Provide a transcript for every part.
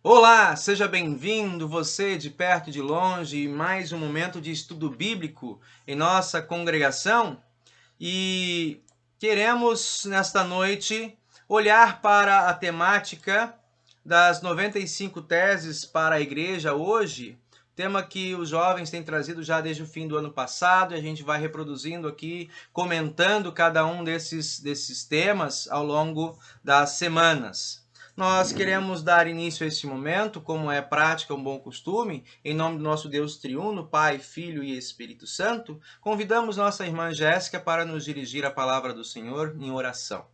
Olá, seja bem-vindo, você de perto e de longe, em mais um momento de estudo bíblico em nossa congregação. E queremos, nesta noite, olhar para a temática das 95 teses para a igreja hoje, tema que os jovens têm trazido já desde o fim do ano passado, e a gente vai reproduzindo aqui, comentando cada um desses temas ao longo das semanas. Nós queremos dar início a este momento, como é prática, um bom costume, em nome do nosso Deus triuno, Pai, Filho e Espírito Santo, convidamos nossa irmã Jéssica para nos dirigir a palavra do Senhor em oração.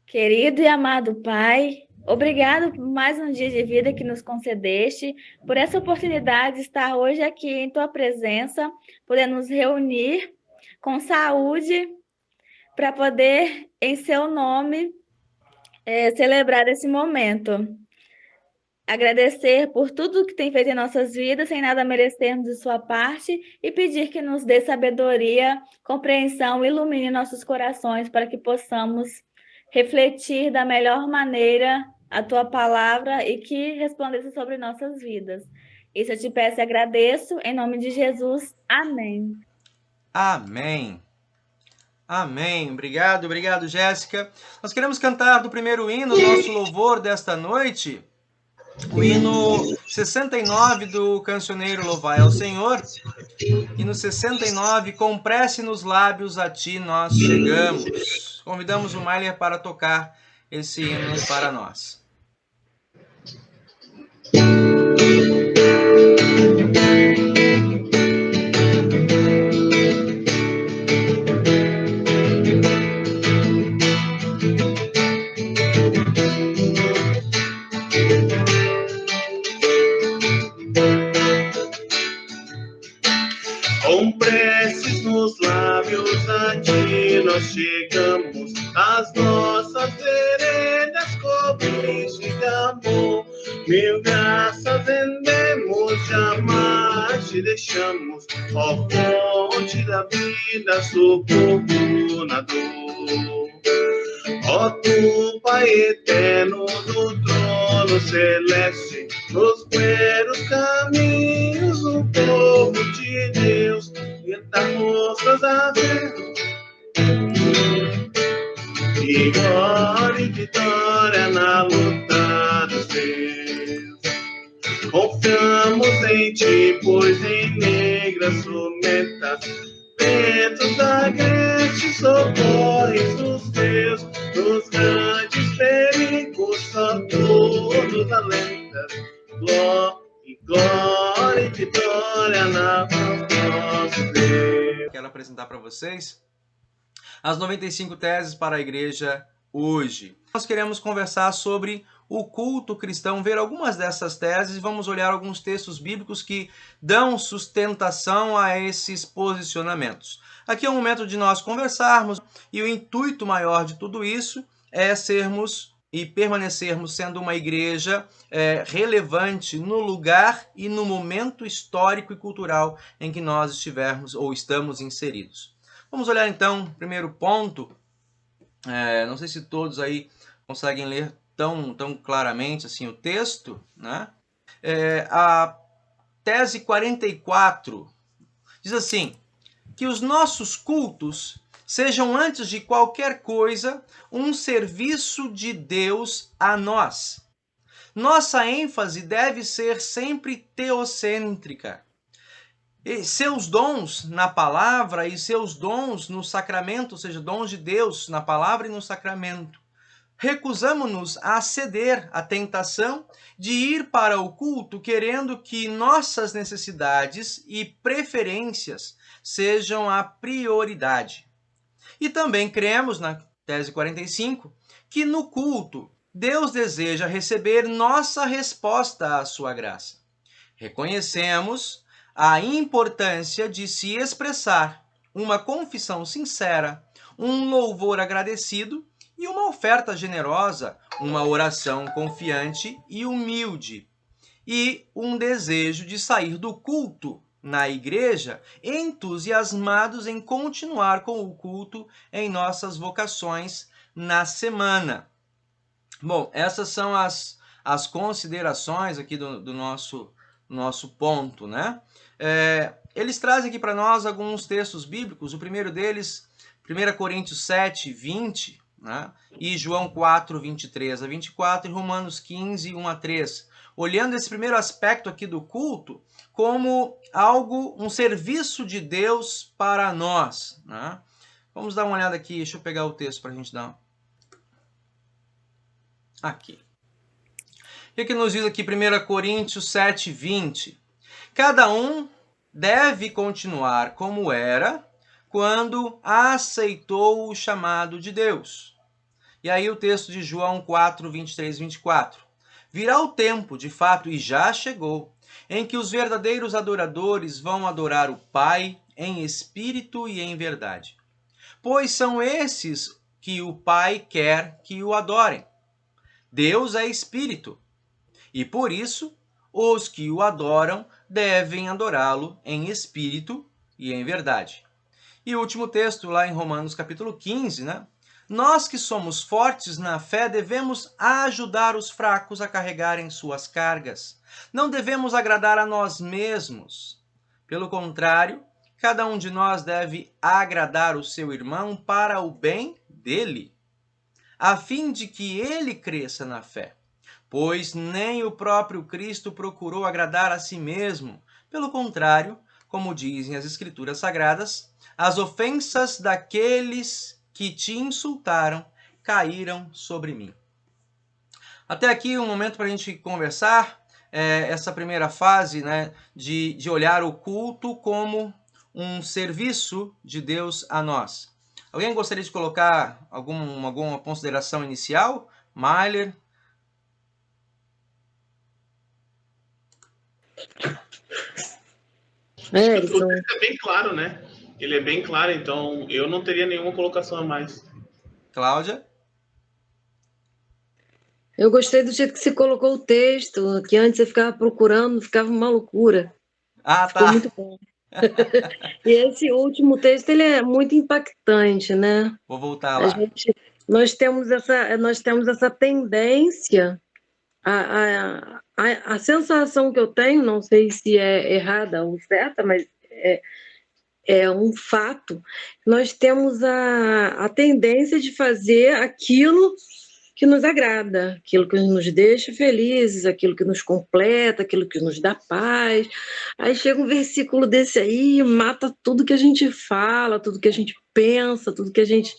Querido e amado Pai, obrigado por mais um dia de vida que nos concedeste, por essa oportunidade de estar hoje aqui em Tua presença, poder nos reunir com saúde para poder, em Seu nome, celebrar esse momento. Agradecer por tudo que tem feito em nossas vidas, sem nada merecermos de Sua parte, e pedir que nos dê sabedoria, compreensão e ilumine nossos corações para que possamos refletir da melhor maneira a Tua palavra e que resplandeça sobre nossas vidas. Isso eu te peço e agradeço, em nome de Jesus. Amém. Amém. Amém. Obrigado, Jéssica. Nós queremos cantar do primeiro hino, nosso louvor desta noite, o hino 69 do cancioneiro Louvai ao Senhor. E no 69, com prece nos lábios a ti nós chegamos. Convidamos o Mailer para tocar esse hino para nós. Com preces nos lábios a ti nós chegamos, as nossas veredas cobriste de amor. Mil graças rendemos, jamais te deixamos, ó fonte da vida, socorro na dor. Ó tu, Pai eterno do trono celeste, nos buenos caminhos do povo de Deus, e dá forças a ver. E glória e vitória na luta dos teus. Confiamos em ti, pois em negras tormentas, ventos da grande socorres os teus, nos grandes perigos só todos alentas. Glória e vitória na nossa Deus. Quero apresentar para vocês as 95 teses para a igreja hoje. Nós queremos conversar sobre o culto cristão, ver algumas dessas teses e vamos olhar alguns textos bíblicos que dão sustentação a esses posicionamentos. Aqui é o momento de nós conversarmos e o intuito maior de tudo isso é sermos e permanecermos sendo uma igreja relevante no lugar e no momento histórico e cultural em que nós estivermos ou estamos inseridos. Vamos olhar então, primeiro ponto, não sei se todos aí conseguem ler tão claramente assim o texto, né? A tese 44 diz assim, que os nossos cultos sejam antes de qualquer coisa um serviço de Deus a nós. Nossa ênfase deve ser sempre teocêntrica. E seus dons na palavra e seus dons no sacramento, ou seja, dons de Deus na palavra e no sacramento. Recusamo-nos a ceder à tentação de ir para o culto querendo que nossas necessidades e preferências sejam a prioridade. E também cremos, na tese 45, que no culto Deus deseja receber nossa resposta à sua graça. Reconhecemos a importância de se expressar uma confissão sincera, um louvor agradecido e uma oferta generosa, uma oração confiante e humilde, e um desejo de sair do culto na igreja, entusiasmados em continuar com o culto em nossas vocações na semana. Bom, essas são as considerações aqui do nosso ponto, né? Eles trazem aqui para nós alguns textos bíblicos. O primeiro deles, 1 Coríntios 7, 20, né? E João 4, 23 a 24 e Romanos 15, 1 a 3. Olhando esse primeiro aspecto aqui do culto como algo, um serviço de Deus para nós, né? Vamos dar uma olhada aqui, deixa eu pegar o texto para a gente dar aqui. O que nos diz aqui 1 Coríntios 7, 20? Cada um deve continuar como era quando aceitou o chamado de Deus. E aí o texto de João 4, 23 e 24. Virá o tempo, de fato, e já chegou, em que os verdadeiros adoradores vão adorar o Pai em espírito e em verdade. Pois são esses que o Pai quer que o adorem. Deus é espírito, e por isso os que o adoram devem adorá-lo em espírito e em verdade. E o último texto lá em Romanos capítulo 15, né? Nós que somos fortes na fé devemos ajudar os fracos a carregarem suas cargas. Não devemos agradar a nós mesmos. Pelo contrário, cada um de nós deve agradar o seu irmão para o bem dele, a fim de que ele cresça na fé. Pois nem o próprio Cristo procurou agradar a si mesmo. Pelo contrário, como dizem as Escrituras Sagradas, as ofensas daqueles que te insultaram caíram sobre mim. Até aqui um momento para a gente conversar, essa primeira fase, né, de olhar o culto como um serviço de Deus a nós. Alguém gostaria de colocar alguma consideração inicial? Mailer? O texto é bem claro, né? Ele é bem claro, então eu não teria nenhuma colocação a mais. Cláudia? Eu gostei do jeito que você colocou o texto, que antes você ficava procurando, ficava uma loucura. Ah, Ficou tá. muito bom. E esse último texto, ele é muito impactante, né? Vou voltar lá. Nós temos essa tendência, a sensação que eu tenho, não sei se é errada ou certa, mas é um fato, nós temos a tendência de fazer aquilo que nos agrada, aquilo que nos deixa felizes, aquilo que nos completa, aquilo que nos dá paz. Aí chega um versículo desse aí e mata tudo que a gente fala, tudo que a gente pensa, tudo que a gente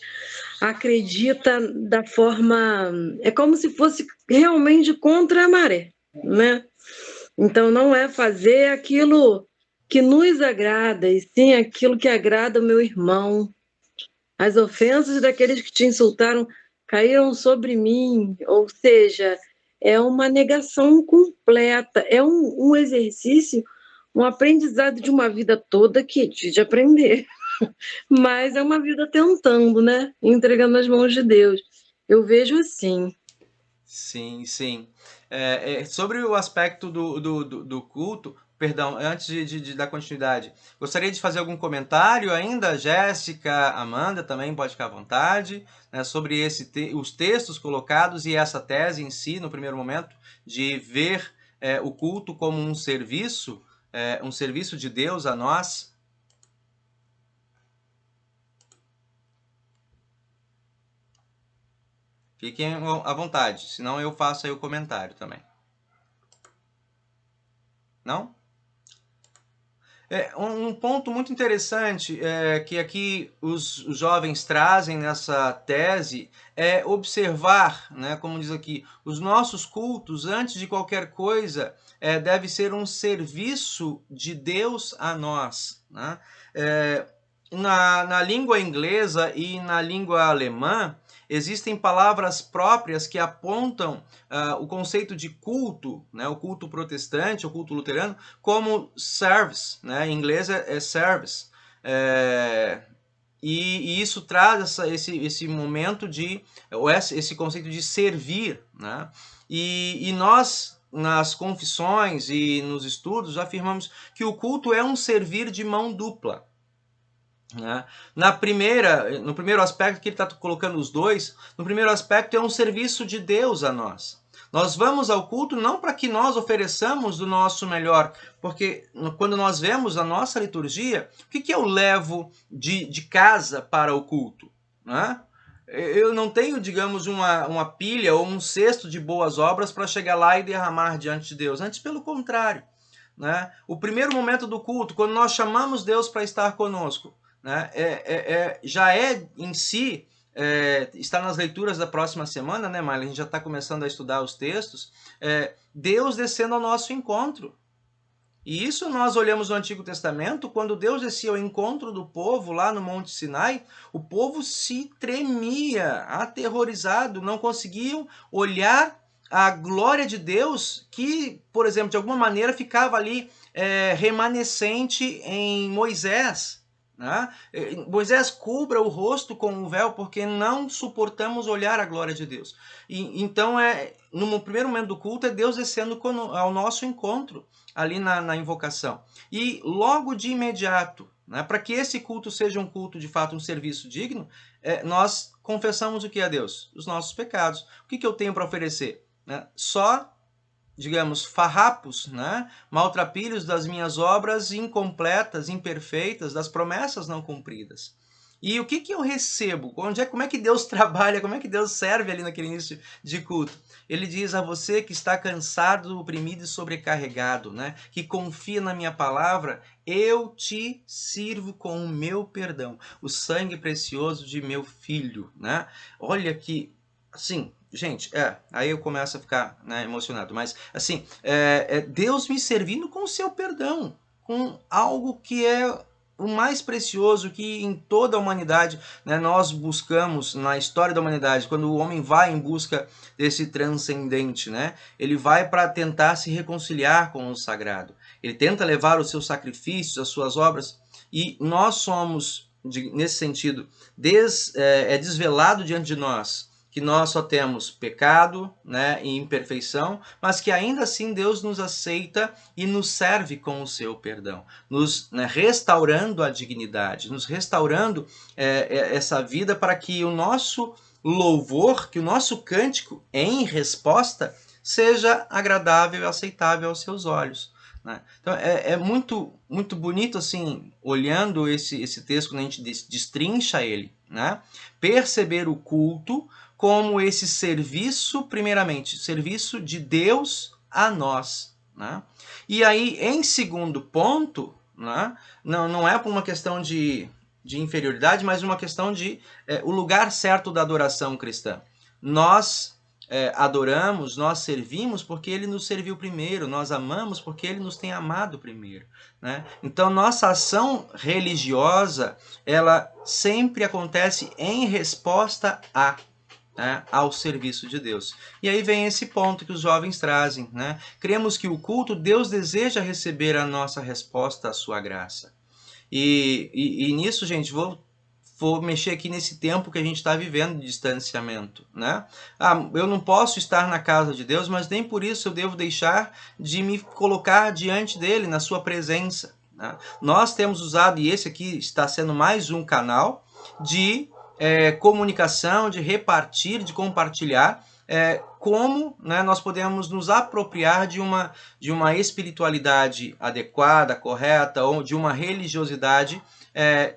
acredita da forma... É como se fosse realmente contra a maré, né? Então não é fazer aquilo que nos agrada, e sim aquilo que agrada o meu irmão. As ofensas daqueles que te insultaram caíram sobre mim, ou seja, é uma negação completa, é um exercício, um aprendizado de uma vida toda que de aprender, mas é uma vida tentando, né? Entregando nas mãos de Deus. Eu vejo assim. Sim, sim. Sobre o aspecto do culto, perdão, antes de dar continuidade, gostaria de fazer algum comentário ainda? Jéssica, Amanda também pode ficar à vontade, né, sobre os textos colocados e essa tese em si, no primeiro momento, de ver o culto como um serviço de Deus a nós. Fiquem à vontade, senão eu faço aí o comentário também. Não? Um ponto muito interessante que aqui os jovens trazem nessa tese é observar, né, como diz aqui, os nossos cultos, antes de qualquer coisa, deve ser um serviço de Deus a nós, né? Na língua inglesa e na língua alemã, existem palavras próprias que apontam o conceito de culto, né, o culto protestante, o culto luterano, como service, né, em inglês é service. E isso traz esse momento esse conceito de servir, né? E nós, nas confissões e nos estudos, afirmamos que o culto é um servir de mão dupla. né? No primeiro aspecto que ele está colocando os dois, no primeiro aspecto é um serviço de Deus a nós. Nós vamos ao culto não para que nós ofereçamos do nosso melhor, porque quando nós vemos a nossa liturgia, o que eu levo de casa para o culto? Né? Eu não tenho, digamos, uma pilha ou um cesto de boas obras para chegar lá e derramar diante de Deus. Antes, pelo contrário. Né? O primeiro momento do culto, quando nós chamamos Deus para estar conosco, né? Já é em si, está nas leituras da próxima semana, né, Maila? A gente já está começando a estudar os textos. Deus descendo ao nosso encontro. E isso nós olhamos no Antigo Testamento, quando Deus descia ao encontro do povo lá no Monte Sinai, o povo se tremia, aterrorizado, não conseguiam olhar a glória de Deus que, por exemplo, de alguma maneira ficava ali remanescente em Moisés. Né? Moisés cubra o rosto com um véu porque não suportamos olhar a glória de Deus. Então, no primeiro momento do culto, é Deus descendo ao nosso encontro, ali na invocação. E logo de imediato, né, para que esse culto seja um culto, de fato, um serviço digno, nós confessamos o que a Deus? Os nossos pecados. O que eu tenho para oferecer? Né? Só, digamos, farrapos, né? Maltrapilhos das minhas obras incompletas, imperfeitas, das promessas não cumpridas. E o que eu recebo? Como é que Deus trabalha? Como é que Deus serve ali naquele início de culto? Ele diz a você que está cansado, oprimido e sobrecarregado, né? Que confia na minha palavra, eu te sirvo com o meu perdão, o sangue precioso de meu filho, né? Olha que, assim, gente, aí eu começo a ficar, né, emocionado, mas assim, Deus me servindo com o seu perdão, com algo que é o mais precioso que em toda a humanidade, né, nós buscamos na história da humanidade. Quando o homem vai em busca desse transcendente, né, ele vai para tentar se reconciliar com o sagrado. Ele tenta levar os seus sacrifícios, as suas obras, e nós somos, nesse sentido, desvelado diante de nós que nós só temos pecado, né, e imperfeição, mas que ainda assim Deus nos aceita e nos serve com o seu perdão, nos, né, restaurando a dignidade, nos restaurando essa vida para que o nosso louvor, que o nosso cântico em resposta seja agradável e aceitável aos seus olhos. Né? Então é muito, muito bonito assim, olhando esse texto, quando a gente destrincha ele, né? Perceber o culto como esse serviço, primeiramente, serviço de Deus a nós. Né? E aí, em segundo ponto, né, não é por uma questão de inferioridade, mas uma questão de o lugar certo da adoração cristã. Nós adoramos, nós servimos porque ele nos serviu primeiro, nós amamos porque ele nos tem amado primeiro. Né? Então, nossa ação religiosa, ela sempre acontece em resposta ao serviço de Deus. E aí vem esse ponto que os jovens trazem. Né? Cremos que o culto, Deus deseja receber a nossa resposta à sua graça. E nisso, gente, vou mexer aqui nesse tempo que a gente está vivendo de distanciamento. Né? Eu não posso estar na casa de Deus, mas nem por isso eu devo deixar de me colocar diante dele, na sua presença. Né? Nós temos usado, e esse aqui está sendo mais um canal de comunicação, de repartir, de compartilhar, como, né, nós podemos nos apropriar de uma espiritualidade adequada, correta, ou de uma religiosidade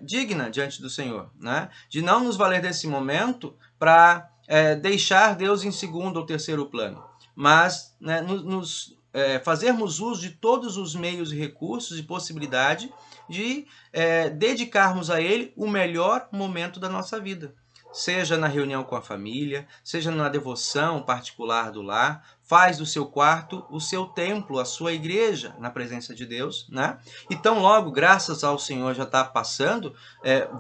digna diante do Senhor. Né? De não nos valer desse momento para deixar Deus em segundo ou terceiro plano, mas, né, fazermos uso de todos os meios e recursos e possibilidade de dedicarmos a Ele o melhor momento da nossa vida. Seja na reunião com a família, seja na devoção particular do lar, faz do seu quarto o seu templo, a sua igreja na presença de Deus. Né? Então logo, graças ao Senhor já está passando,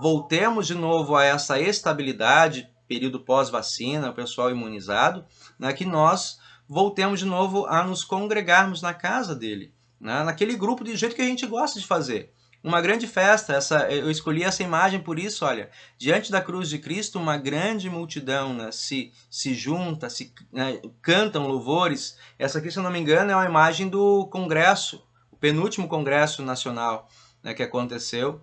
voltemos de novo a essa estabilidade, período pós-vacina, o pessoal imunizado, né, que nós voltemos de novo a nos congregarmos na casa dele, né, naquele grupo do jeito que a gente gosta de fazer. Uma grande festa, eu escolhi essa imagem por isso, olha, diante da cruz de Cristo, uma grande multidão, né, se junta, cantam louvores. Essa aqui, se eu não me engano, é uma imagem do congresso, o penúltimo congresso nacional, né, que aconteceu.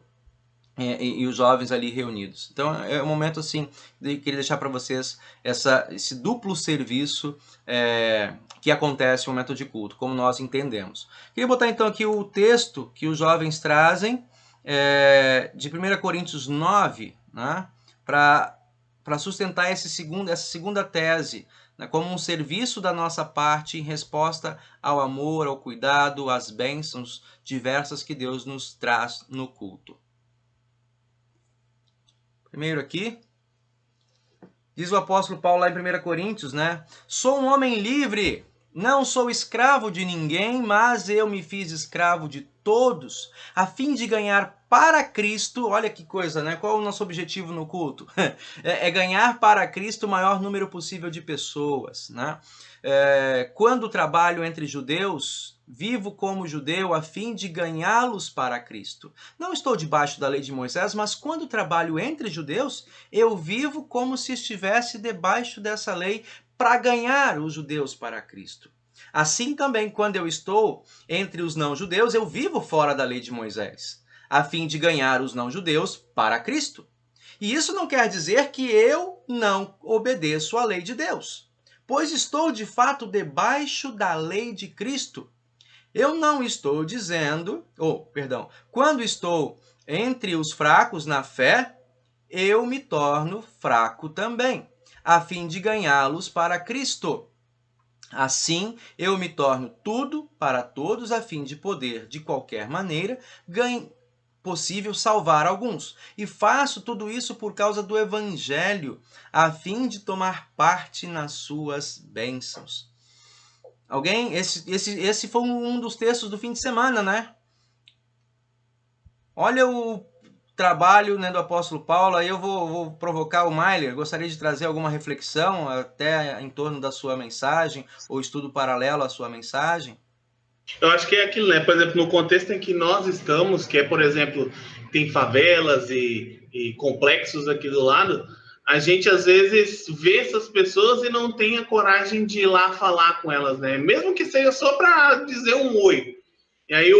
e os jovens ali reunidos. Então é um momento assim, queria deixar para vocês esse duplo serviço que acontece no momento de culto, como nós entendemos. Queria botar então aqui o texto que os jovens trazem de 1 Coríntios 9, né, para sustentar essa segunda tese, né, como um serviço da nossa parte em resposta ao amor, ao cuidado, às bênçãos diversas que Deus nos traz no culto. Primeiro aqui, diz o apóstolo Paulo lá em 1 Coríntios, né? Sou um homem livre, não sou escravo de ninguém, mas eu me fiz escravo de todos, a fim de ganhar para Cristo, olha que coisa, né? Qual é o nosso objetivo no culto? É ganhar para Cristo o maior número possível de pessoas, né? Quando trabalho entre judeus, vivo como judeu a fim de ganhá-los para Cristo. Não estou debaixo da lei de Moisés, mas quando trabalho entre judeus, eu vivo como se estivesse debaixo dessa lei para ganhar os judeus para Cristo. Assim também, quando eu estou entre os não-judeus, eu vivo fora da lei de Moisés, a fim de ganhar os não-judeus para Cristo. E isso não quer dizer que eu não obedeço à lei de Deus, pois estou de fato debaixo da lei de Cristo. Eu não estou dizendo, quando estou entre os fracos na fé, eu me torno fraco também, a fim de ganhá-los para Cristo. Assim, eu me torno tudo para todos, a fim de poder, de qualquer maneira, possível salvar alguns. E faço tudo isso por causa do Evangelho, a fim de tomar parte nas suas bênçãos. Alguém? Esse foi um dos textos do fim de semana, né? Olha o trabalho, né, do apóstolo Paulo. Aí eu vou provocar o Mailer. Gostaria de trazer alguma reflexão até em torno da sua mensagem, ou estudo paralelo à sua mensagem. Eu acho que é aquilo, né? Por exemplo, no contexto em que nós estamos, que é, por exemplo, tem favelas e complexos aqui do lado, a gente às vezes vê essas pessoas e não tem a coragem de ir lá falar com elas, né? Mesmo que seja só para dizer um oi. E aí,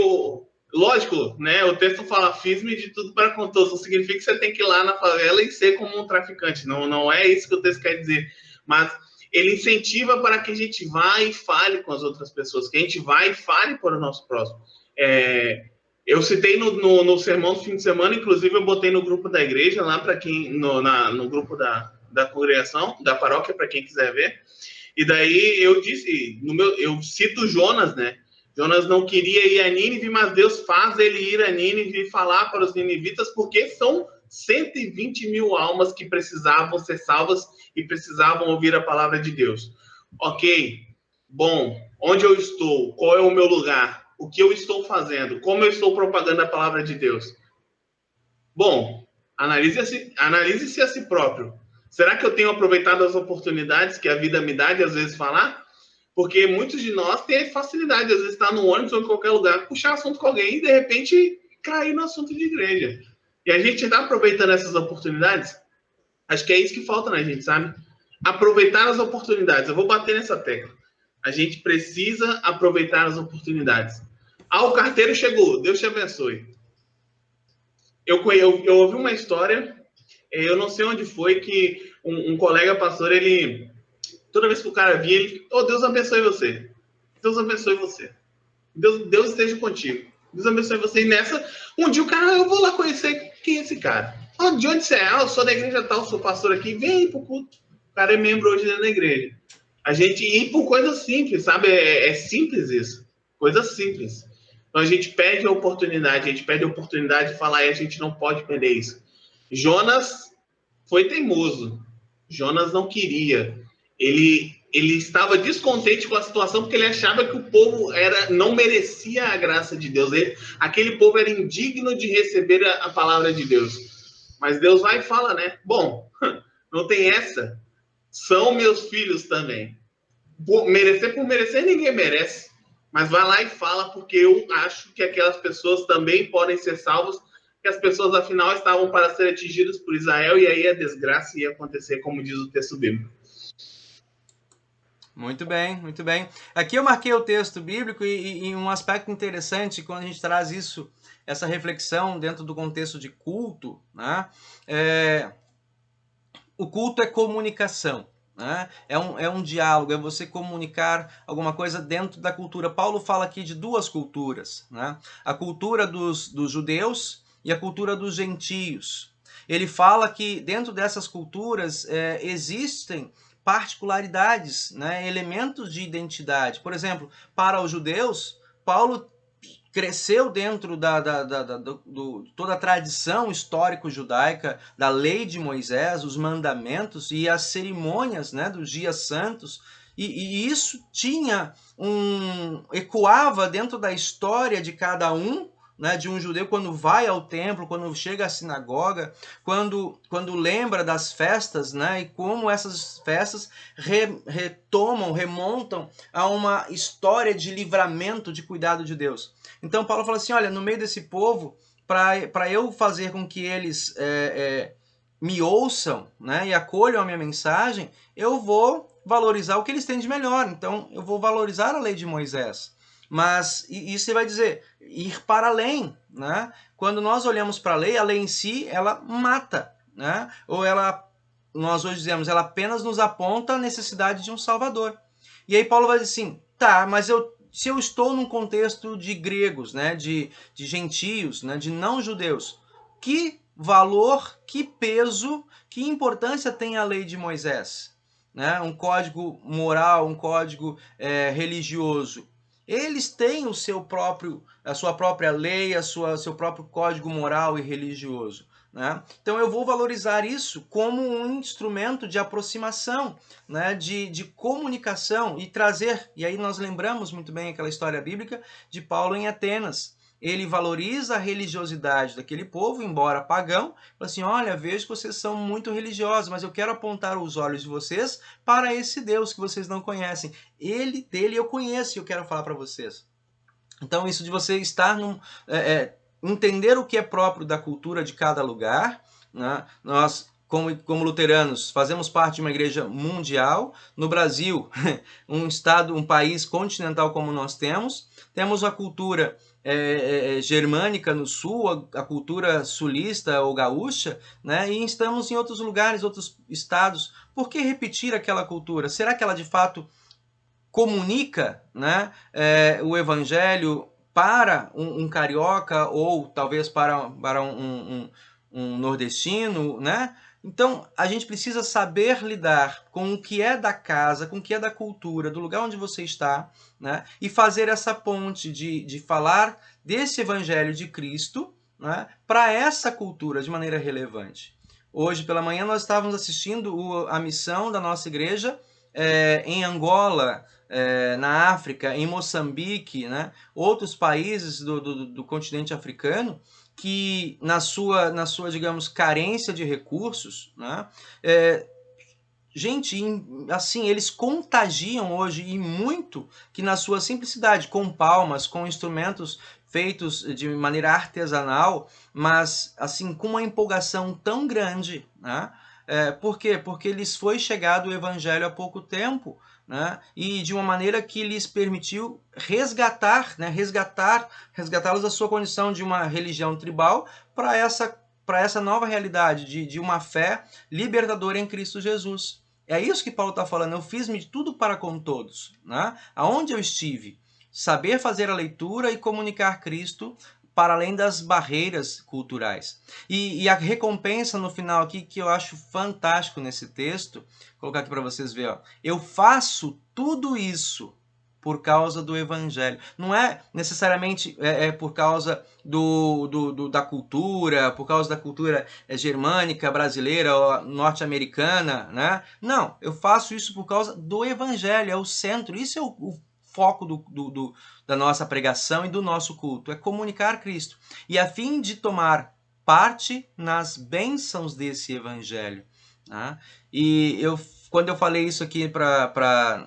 lógico, né? O texto fala, fiz-me de tudo para com todos. Não significa que você tem que ir lá na favela e ser como um traficante. Não é isso que o texto quer dizer. Mas ele incentiva para que a gente vá e fale com as outras pessoas, que a gente vá e fale para o nosso próximo. Eu citei no sermão do fim de semana, inclusive eu botei no grupo da igreja, lá para quem, no grupo da congregação, da paróquia, para quem quiser ver. E daí eu disse, eu cito Jonas, né? Jonas não queria ir a Nínive, mas Deus faz ele ir a Nínive e falar para os ninivitas, porque são 120 mil almas que precisavam ser salvas e precisavam ouvir a palavra de Deus. Ok, bom, onde eu estou? Qual é o meu lugar? O que eu estou fazendo? Como eu estou propagando a palavra de Deus? Bom, analise-se a si próprio. Será que eu tenho aproveitado as oportunidades que a vida me dá de às vezes falar? Porque muitos de nós têm facilidade de às vezes estar no ônibus ou em qualquer lugar, puxar assunto com alguém e de repente cair no assunto de igreja. E a gente está aproveitando essas oportunidades? Acho que é isso que falta na gente, sabe? Aproveitar as oportunidades. Eu vou bater nessa tecla. A gente precisa aproveitar as oportunidades. O carteiro chegou. Deus te abençoe. Eu ouvi uma história, eu não sei onde foi, que um colega pastor, toda vez que o cara via, ele, Deus abençoe você. Deus abençoe você. Deus esteja contigo. Deus abençoe você. E nessa, um dia o cara, eu vou lá conhecer quem é esse cara. De onde você é? Eu sou da igreja tal, sou pastor aqui. Vem pro culto. O cara é membro hoje da igreja. A gente ir por coisas simples, sabe? É simples isso. Coisas simples. Então a gente perde a oportunidade de falar e a gente não pode perder isso. Jonas foi teimoso. Jonas não queria. Ele estava descontente com a situação porque ele achava que o povo não merecia a graça de Deus. Aquele povo era indigno de receber a palavra de Deus. Mas Deus vai e fala, né? Bom, não tem essa. São meus filhos também. Por merecer, ninguém merece. Mas vai lá e fala, porque eu acho que aquelas pessoas também podem ser salvas, que as pessoas, afinal, estavam para ser atingidas por Israel, e aí a desgraça ia acontecer, como diz o texto bíblico. Muito bem, muito bem. Aqui eu marquei o texto bíblico e um aspecto interessante quando a gente traz isso, essa reflexão dentro do contexto de culto, né? O culto é comunicação, né? É um diálogo, é você comunicar alguma coisa dentro da cultura. Paulo fala aqui de duas culturas, né? A cultura dos judeus e a cultura dos gentios. Ele fala que dentro dessas culturas existem particularidades, né? Elementos de identidade. Por exemplo, para os judeus, Paulo cresceu dentro toda a tradição histórico-judaica, da lei de Moisés, os mandamentos e as cerimônias, né, dos dias santos, e isso ecoava dentro da história de cada um, né, de um judeu quando vai ao templo, quando chega à sinagoga, quando lembra das festas, né, e como essas festas remontam a uma história de livramento, de cuidado de Deus. Então Paulo fala assim, olha, no meio desse povo, para eu fazer com que eles me ouçam, né, e acolham a minha mensagem, eu vou valorizar o que eles têm de melhor. Então eu vou valorizar a lei de Moisés. Mas isso você vai dizer, ir para além, né? Quando nós olhamos para a lei em si, ela mata, né? Ou nós hoje dizemos, ela apenas nos aponta a necessidade de um Salvador. E aí Paulo vai dizer assim, tá, mas se eu estou num contexto de gregos, né, de gentios, né, de não-judeus, que valor, que peso, que importância tem a lei de Moisés? Né? Um código moral, um código religioso. Eles têm a sua própria lei, seu próprio código moral e religioso. Né? Então eu vou valorizar isso como um instrumento de aproximação, né? de comunicação e trazer, e aí nós lembramos muito bem aquela história bíblica de Paulo em Atenas. Ele valoriza a religiosidade daquele povo, embora pagão, fala assim, olha, vejo que vocês são muito religiosos, mas eu quero apontar os olhos de vocês para esse Deus que vocês não conhecem. Dele eu conheço e eu quero falar para vocês. Então isso de você estar entender o que é próprio da cultura de cada lugar, né? Nós, como luteranos, fazemos parte de uma igreja mundial. No Brasil, um país continental como nós temos a cultura germânica no sul, a cultura sulista ou gaúcha, né? E estamos em outros lugares, outros estados. Por que repetir aquela cultura? Será que ela de fato comunica, né, o evangelho para um carioca ou talvez para um nordestino, né? Então, a gente precisa saber lidar com o que é da casa, com o que é da cultura, do lugar onde você está, né? E fazer essa ponte de falar desse evangelho de Cristo, né, para essa cultura de maneira relevante. Hoje pela manhã nós estávamos assistindo a missão da nossa igreja em Angola, na África, em Moçambique, né? Outros países do continente africano, que na sua, digamos, carência de recursos, né? Gente, assim, eles contagiam hoje e muito, que na sua simplicidade, com palmas, com instrumentos feitos de maneira artesanal, mas assim, com uma empolgação tão grande, né? Por quê? Porque lhes foi chegado o evangelho há pouco tempo, né? E de uma maneira que lhes permitiu resgatar, né? Resgatá-los da sua condição de uma religião tribal para essa nova realidade de uma fé libertadora em Cristo Jesus. É isso que Paulo está falando. Eu fiz-me de tudo para com todos, né? Aonde eu estive, saber fazer a leitura e comunicar Cristo para além das barreiras culturais. E a recompensa no final aqui, que eu acho fantástico nesse texto, vou colocar aqui para vocês verem. Eu faço tudo isso por causa do evangelho. Não é necessariamente por causa da cultura, por causa da cultura germânica, brasileira, norte-americana, né? Não, eu faço isso por causa do evangelho, é o centro, isso é o foco da nossa pregação e do nosso culto, é comunicar Cristo. E a fim de tomar parte nas bênçãos desse evangelho. Né? E quando eu falei isso aqui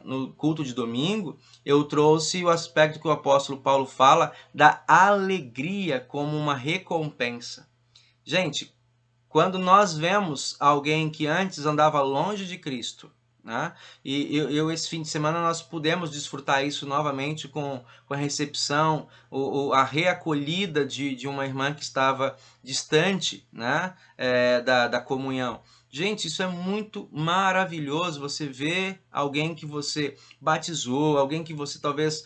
no culto de domingo, eu trouxe o aspecto que o apóstolo Paulo fala da alegria como uma recompensa. Gente, quando nós vemos alguém que antes andava longe de Cristo, né? E esse fim de semana nós pudemos desfrutar isso novamente com a recepção, a reacolhida de uma irmã que estava distante, né? Da comunhão. Gente, isso é muito maravilhoso, você vê alguém que você batizou, alguém que você talvez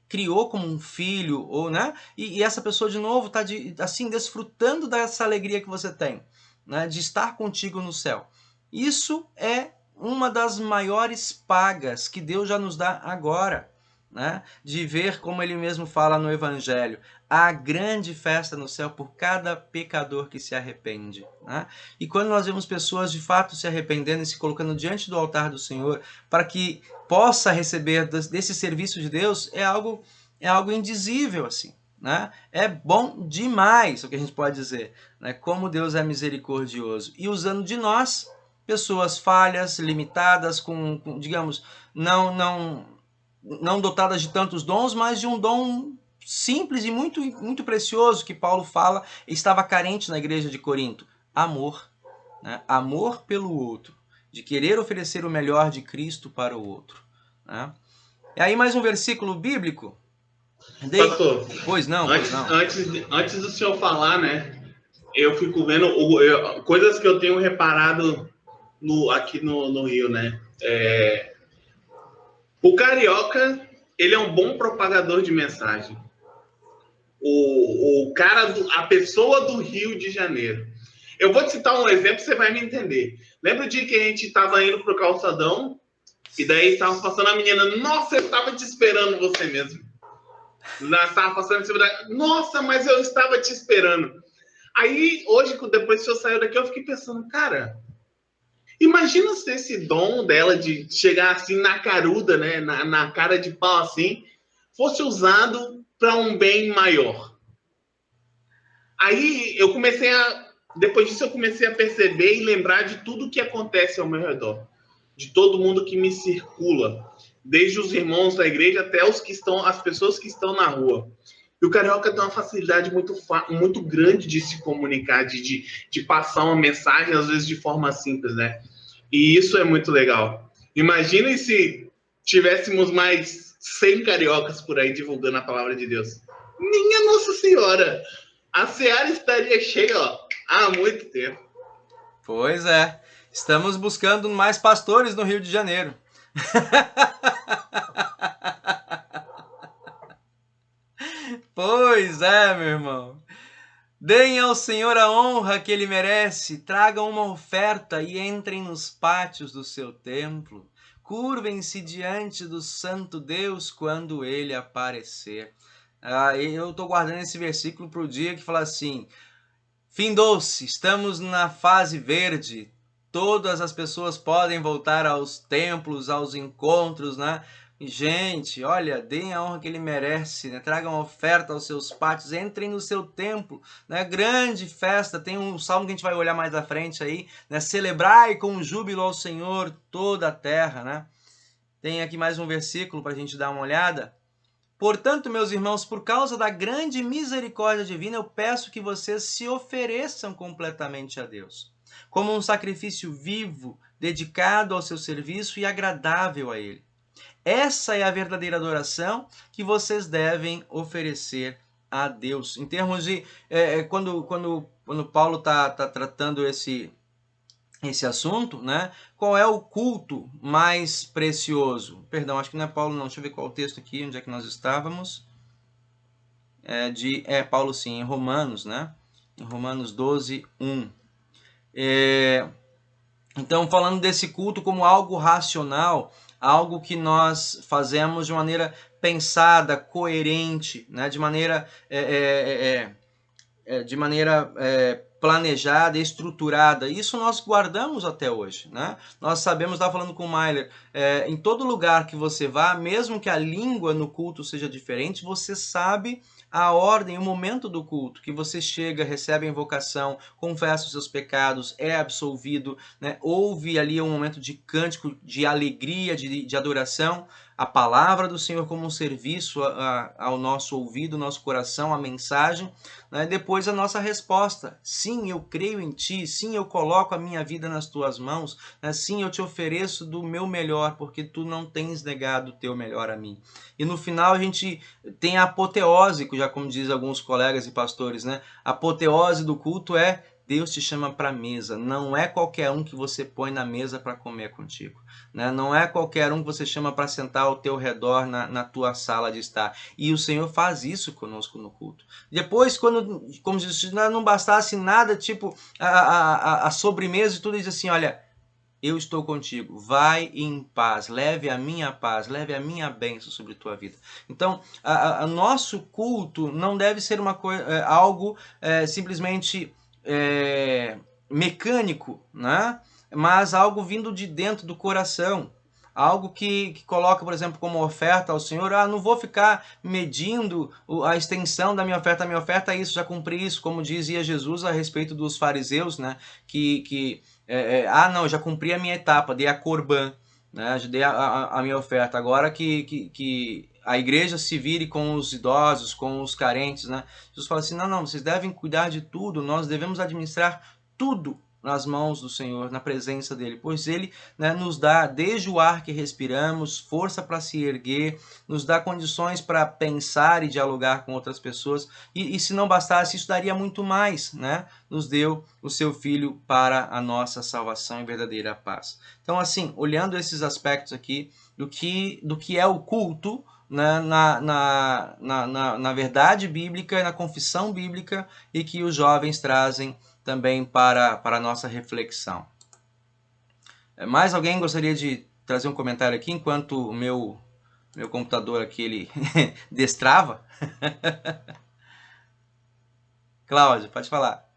criou como um filho, ou, né? E essa pessoa de novo está assim, desfrutando dessa alegria que você tem, né? De estar contigo no céu. Isso é uma das maiores pagas que Deus já nos dá agora, né? De ver, como ele mesmo fala no Evangelho, a grande festa no céu por cada pecador que se arrepende, né? E quando nós vemos pessoas de fato se arrependendo e se colocando diante do altar do Senhor para que possa receber desse serviço de Deus, é algo indizível, assim, né? É bom demais, o que a gente pode dizer, né? Como Deus é misericordioso e usando de nós pessoas falhas, limitadas, digamos, não dotadas de tantos dons, mas de um dom simples e muito, muito precioso que Paulo fala estava carente na igreja de Corinto: amor, né? Amor pelo outro, de querer oferecer o melhor de Cristo para o outro, né? E aí mais um versículo bíblico. Pastor, Pois não. antes do senhor falar, né? Eu fico vendo coisas que eu tenho reparado aqui no Rio, né? O carioca, ele é um bom propagador de mensagem. O cara, a pessoa do Rio de Janeiro. Eu vou te citar um exemplo, você vai me entender. Lembra o dia que a gente estava indo pro calçadão e daí estava passando a menina? Nossa, eu estava te esperando você mesmo. Estava passando em cima da... Nossa, mas eu estava te esperando. Aí, hoje, depois que eu saiu daqui, eu fiquei pensando, cara, imagina se esse dom dela de chegar assim na caruda, né, na cara de pau assim, fosse usado para um bem maior. Aí depois disso eu comecei a perceber e lembrar de tudo que acontece ao meu redor, de todo mundo que me circula, desde os irmãos da igreja até as pessoas que estão na rua. E o carioca tem uma facilidade muito grande de se comunicar, de passar uma mensagem, às vezes de forma simples, né? E isso é muito legal. Imaginem se tivéssemos mais 100 cariocas por aí divulgando a palavra de Deus. Minha Nossa Senhora! A seara estaria cheia, ó, há muito tempo. Pois é. Estamos buscando mais pastores no Rio de Janeiro. Pois é, meu irmão. Deem ao Senhor a honra que Ele merece, tragam uma oferta e entrem nos pátios do seu templo. Curvem-se diante do santo Deus quando Ele aparecer. Eu estou guardando esse versículo para o dia que fala assim: findou-se, estamos na fase verde, todas as pessoas podem voltar aos templos, aos encontros, né? Gente, olha, deem a honra que ele merece, né? Tragam oferta aos seus pátios, entrem no seu templo, né? Grande festa, tem um salmo que a gente vai olhar mais à frente aí, né? Celebrai com júbilo ao Senhor toda a terra, né? Tem aqui mais um versículo para a gente dar uma olhada. Portanto, meus irmãos, por causa da grande misericórdia divina, eu peço que vocês se ofereçam completamente a Deus, como um sacrifício vivo, dedicado ao seu serviço e agradável a Ele. Essa é a verdadeira adoração que vocês devem oferecer a Deus. Em termos de... quando Paulo está tratando esse assunto, né? Qual é o culto mais precioso? Perdão, acho que não é Paulo não. Deixa eu ver qual é o texto aqui, onde é que nós estávamos. Paulo sim, em Romanos, né? Em Romanos 12, 1. Então, falando desse culto como algo racional, algo que nós fazemos de maneira pensada, coerente, né? De maneira planejada, estruturada. Isso nós guardamos até hoje, né? Nós sabemos, estava falando com o Mailer, em todo lugar que você vá, mesmo que a língua no culto seja diferente, você sabe a ordem, o momento do culto, que você chega, recebe a invocação, confessa os seus pecados, é absolvido, né? Houve ali um momento de cântico, de alegria, de adoração. a palavra do Senhor como um serviço ao nosso ouvido, nosso coração, a mensagem, né? Depois a nossa resposta: sim, eu creio em Ti, sim, eu coloco a minha vida nas Tuas mãos, né? Sim, eu te ofereço do meu melhor, porque Tu não tens negado o Teu melhor a mim. E no final a gente tem a apoteose, já como dizem alguns colegas e pastores, né? A apoteose do culto é: Deus te chama para a mesa. Não é qualquer um que você põe na mesa para comer contigo, né? Não é qualquer um que você chama para sentar ao teu redor na tua sala de estar. E o Senhor faz isso conosco no culto. Depois, quando, como se não bastasse nada, tipo a sobremesa e tudo, diz assim: olha, eu estou contigo, vai em paz, leve a minha bênção sobre tua vida. Então, nosso culto não deve ser uma coisa, algo simplesmente mecânico, né? Mas algo vindo de dentro do coração. Algo que coloca, por exemplo, como oferta ao Senhor. Não vou ficar medindo a extensão da minha oferta é isso, já cumpri isso, como dizia Jesus a respeito dos fariseus, né? Não, eu já cumpri a minha etapa, dei a corban, né? Já dei a minha oferta. Agora que a igreja se vire com os idosos, com os carentes, né? Jesus fala assim: não, vocês devem cuidar de tudo, nós devemos administrar tudo nas mãos do Senhor, na presença dele, pois ele, né, nos dá desde o ar que respiramos, força para se erguer, nos dá condições para pensar e dialogar com outras pessoas, e se não bastasse, isso daria muito mais, né? Nos deu o seu Filho para a nossa salvação e verdadeira paz. Então, assim, olhando esses aspectos aqui do que é o culto, né, na verdade bíblica, na confissão bíblica, e que os jovens trazem também para a nossa reflexão. Mais alguém gostaria de trazer um comentário aqui, enquanto o meu computador aqui ele destrava? Cláudia, pode falar.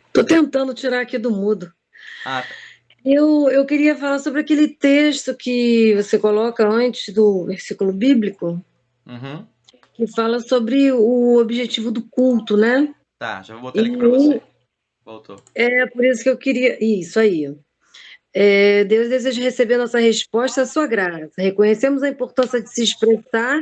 Estou tentando tirar aqui do mudo. Tá. Eu queria falar sobre aquele texto que você coloca antes do versículo bíblico, que fala sobre o objetivo do culto, né? Tá, já vou botar aqui para você. Voltou. É por isso que eu queria... Isso aí. Deus deseja receber nossa resposta à sua graça. Reconhecemos a importância de se expressar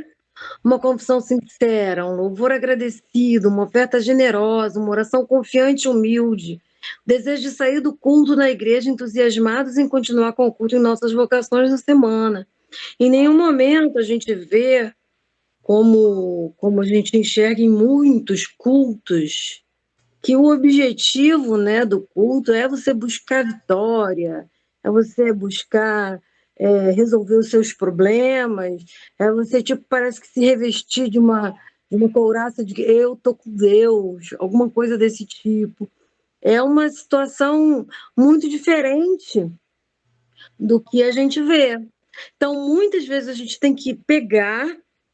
uma confissão sincera, um louvor agradecido, uma oferta generosa, uma oração confiante e humilde. Desejo de sair do culto na igreja entusiasmados em continuar com o culto em nossas vocações da semana. Em nenhum momento a gente vê como a gente enxerga em muitos cultos, que o objetivo, né, do culto é você buscar vitória, é você buscar resolver os seus problemas, é você, tipo, parece que se revestir de uma couraça de que eu tô com Deus, alguma coisa desse tipo. É uma situação muito diferente do que a gente vê. Então, muitas vezes a gente tem que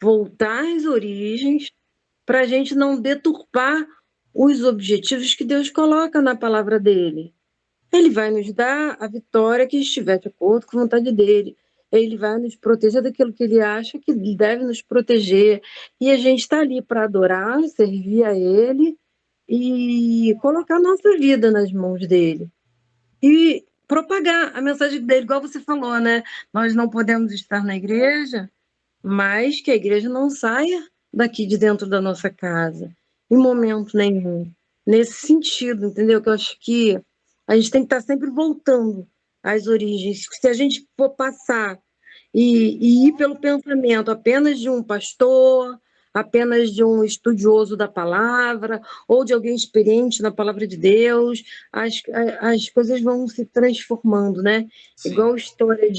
voltar às origens, para a gente não deturpar os objetivos que Deus coloca na palavra dele. Ele vai nos dar a vitória que estiver de acordo com a vontade dele. Ele vai nos proteger daquilo que ele acha que deve nos proteger. E a gente está ali para adorar, servir a ele e colocar nossa vida nas mãos dele. E propagar a mensagem dele, igual você falou, né? Nós não podemos estar na igreja, mas que a igreja não saia daqui de dentro da nossa casa, em momento nenhum. Nesse sentido, entendeu? Que eu acho que a gente tem que estar sempre voltando às origens. Se a gente for passar e ir pelo pensamento apenas de um pastor, apenas de um estudioso da palavra, ou de alguém experiente na palavra de Deus, as coisas vão se transformando, né? Sim. Igual história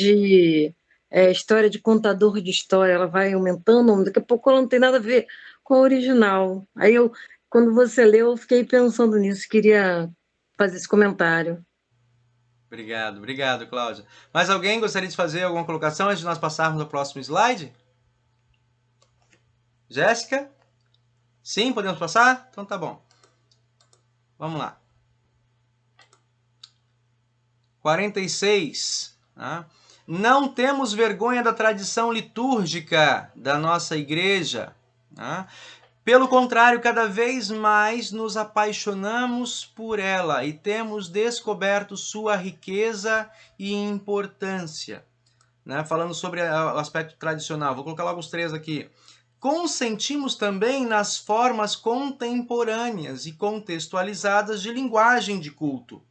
de contador de história, ela vai aumentando, daqui a pouco ela não tem nada a ver com a original. Aí quando você leu, eu fiquei pensando nisso, queria fazer esse comentário. Obrigado, Cláudia. Mais alguém gostaria de fazer alguma colocação antes de nós passarmos ao próximo slide? Jéssica? Sim, podemos passar? Então tá bom. Vamos lá. 46. Tá? Não temos vergonha da tradição litúrgica da nossa igreja. Tá? Pelo contrário, cada vez mais nos apaixonamos por ela e temos descoberto sua riqueza e importância. né, falando sobre o aspecto tradicional. Vou colocar logo os 3 aqui. Consentimos também nas formas contemporâneas e contextualizadas de linguagem de culto,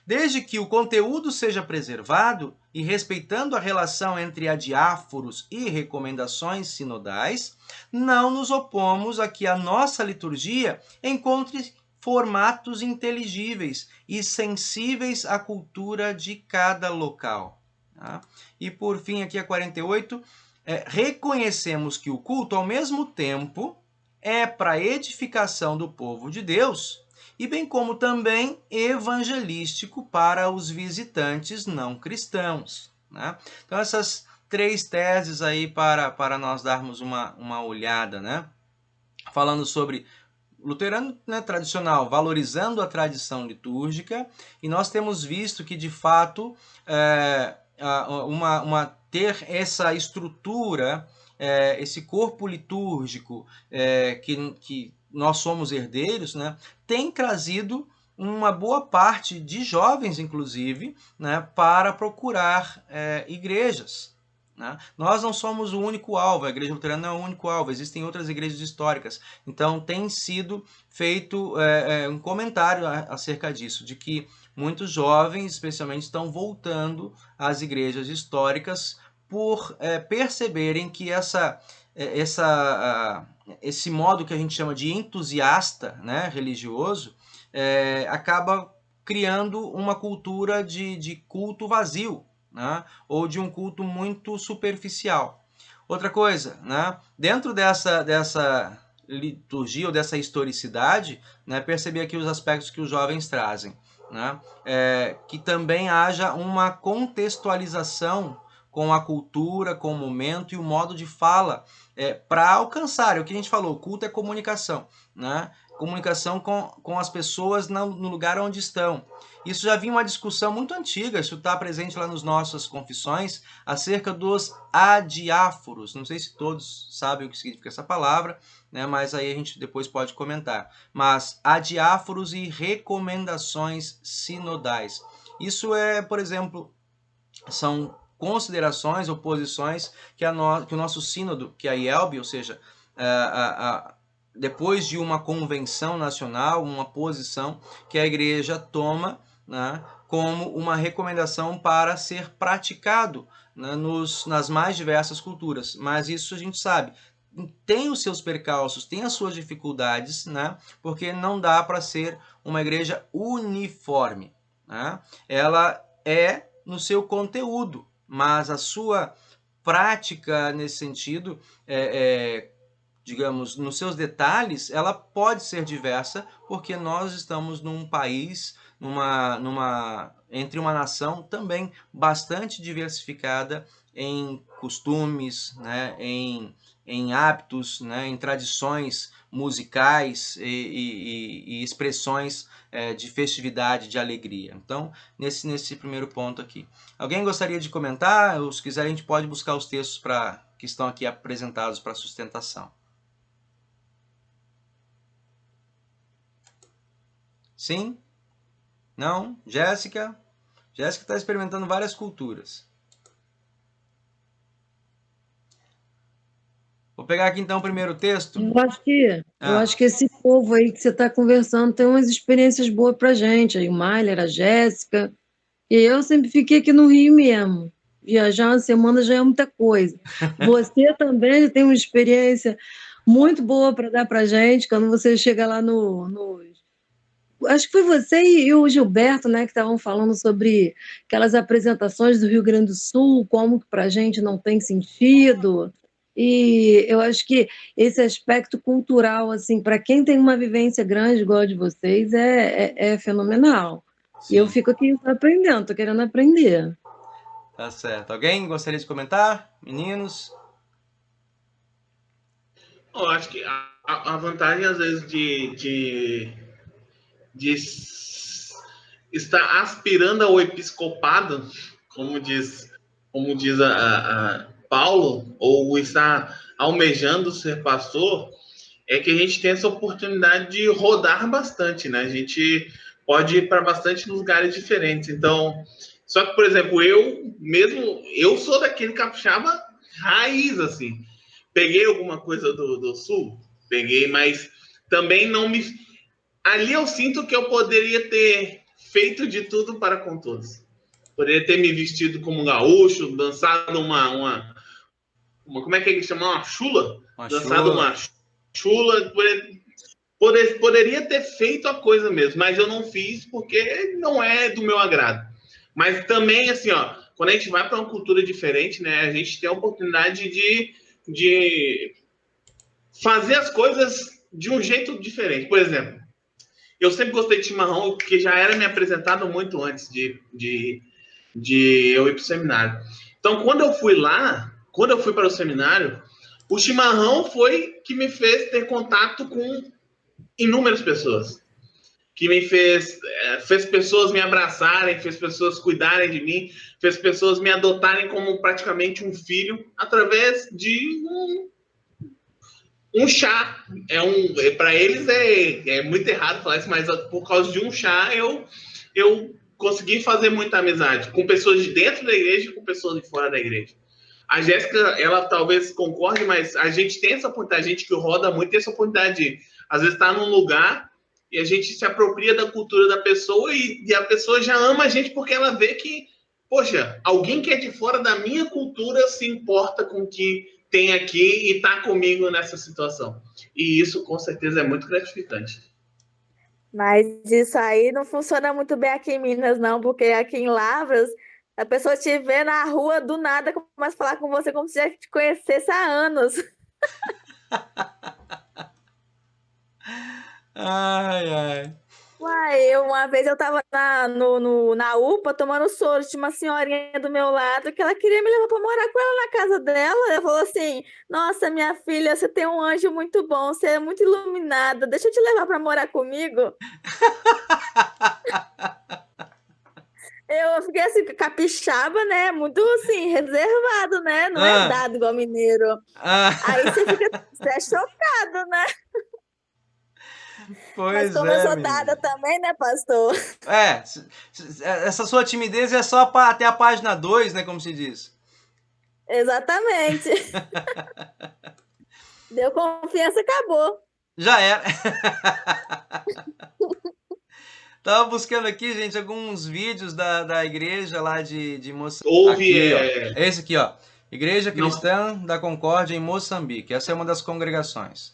desde que o conteúdo seja preservado e respeitando a relação entre adiáforos e recomendações sinodais, não nos opomos a que a nossa liturgia encontre formatos inteligíveis e sensíveis à cultura de cada local. Tá? E por fim, aqui a 48, reconhecemos que o culto, ao mesmo tempo, é para edificação do povo de Deus, e bem como também evangelístico para os visitantes não cristãos. Né? Então, essas 3 teses aí para nós darmos uma olhada, né? Falando sobre luterano, né, tradicional, valorizando a tradição litúrgica, e nós temos visto que, de fato, ter essa estrutura, esse corpo litúrgico que nós somos herdeiros, né, tem trazido uma boa parte de jovens, inclusive, né, para procurar igrejas. Né? Nós não somos o único alvo, a Igreja Luterana não é o único alvo, existem outras igrejas históricas. Então tem sido feito um comentário acerca disso, de que muitos jovens, especialmente, estão voltando às igrejas históricas por perceberem que esse modo que a gente chama de entusiasta, né, religioso, acaba criando uma cultura de culto vazio, né, ou de um culto muito superficial. Outra coisa, né, dentro dessa liturgia ou dessa historicidade, né, perceber aqui os aspectos que os jovens trazem. Né, que também haja uma contextualização com a cultura, com o momento e o modo de fala, para alcançar, o que a gente falou, culto é comunicação, né? Comunicação com as pessoas no lugar onde estão. Isso já vinha uma discussão muito antiga, isso está presente lá nas nossas confissões, acerca dos adiáforos. Não sei se todos sabem o que significa essa palavra, né, mas aí a gente depois pode comentar. Mas adiáforos e recomendações sinodais. Isso por exemplo, são considerações ou posições que o nosso sínodo, que é a IELB, ou seja, depois de uma convenção nacional, uma posição que a igreja toma, né, como uma recomendação para ser praticado, né, nas mais diversas culturas. Mas isso a gente sabe, tem os seus percalços, tem as suas dificuldades, né, porque não dá para ser uma igreja uniforme. Né? Ela é no seu conteúdo, mas a sua prática nesse sentido, digamos, nos seus detalhes, ela pode ser diversa, porque nós estamos num país, entre uma nação também bastante diversificada em costumes, né, em hábitos, né, em tradições musicais e expressões de festividade, de alegria. Então, nesse primeiro ponto aqui. Alguém gostaria de comentar? Ou se quiser, a gente pode buscar os textos que estão aqui apresentados para sustentação. Sim? Não? Jéssica? Jéssica está experimentando várias culturas. Vou pegar aqui então o primeiro texto. Eu acho que esse povo aí que você está conversando tem umas experiências boas pra gente. Aí o Mailer, a Jéssica. E eu sempre fiquei aqui no Rio mesmo. Viajar uma semana já é muita coisa. Você também tem uma experiência muito boa para dar pra gente quando você chega lá acho que foi você e o Gilberto, né, que estavam falando sobre aquelas apresentações do Rio Grande do Sul, como que para a gente não tem sentido. E eu acho que esse aspecto cultural, assim, para quem tem uma vivência grande igual a de vocês, é fenomenal. Sim. E eu fico aqui aprendendo, estou querendo aprender. Tá certo. Alguém gostaria de comentar? Meninos? Eu acho que a vantagem, às vezes, de estar aspirando ao episcopado, como diz a Paulo, ou estar almejando ser pastor, é que a gente tem essa oportunidade de rodar bastante, né? A gente pode ir para bastante lugares diferentes. Então, Só que, por exemplo, eu sou daquele capixaba raiz, assim. Peguei alguma coisa do sul, peguei, mas também não me... Ali eu sinto que eu poderia ter feito de tudo para com todos. Poderia ter me vestido como um gaúcho, dançado uma como é que ele chama? Uma chula? Dançado uma chula. Poderia ter feito a coisa mesmo, mas eu não fiz porque não é do meu agrado. Mas também, assim, ó, quando a gente vai para uma cultura diferente, né, a gente tem a oportunidade de fazer as coisas de um jeito diferente. Por exemplo, eu sempre gostei de chimarrão, porque já era me apresentado muito antes de eu ir para o seminário. Então, quando eu fui para o seminário, o chimarrão foi que me fez ter contato com inúmeras pessoas. Que me fez pessoas me abraçarem, fez pessoas cuidarem de mim, fez pessoas me adotarem como praticamente um filho, através de um chá. Para eles é muito errado falar isso, mas por causa de um chá eu consegui fazer muita amizade com pessoas de dentro da igreja e com pessoas de fora da igreja. A Jéssica, ela talvez concorde, mas a gente tem essa oportunidade, a gente que roda muito tem essa oportunidade de, às vezes, estar num lugar e a gente se apropria da cultura da pessoa e a pessoa já ama a gente porque ela vê que, poxa, alguém que é de fora da minha cultura se importa com o que tem aqui e está comigo nessa situação. E isso, com certeza, é muito gratificante. Mas isso aí não funciona muito bem aqui em Minas, não, porque aqui em Lavras, a pessoa te vê na rua, do nada, começa a falar com você como se já te conhecesse há anos. Ai, ai. Uai, uma vez eu tava na UPA tomando soro, tinha uma senhorinha do meu lado que ela queria me levar para morar com ela na casa dela. Ela falou assim: Nossa, minha filha, você tem um anjo muito bom, você é muito iluminada, deixa eu te levar para morar comigo. Eu fiquei assim, capixaba, né? Muito assim, reservado, né? Não é dado igual mineiro. Aí você é chocado, né? Pois Mas como eu sou menina. dada também, né, pastor? Essa sua timidez é só para até a página 2, né, como se diz. Exatamente. Deu confiança, acabou. Já era. Tava buscando aqui, gente, alguns vídeos da igreja lá de Moçambique. Houve... Aqui, esse aqui, ó. Igreja Cristã da Concórdia em Moçambique. Essa é uma das congregações.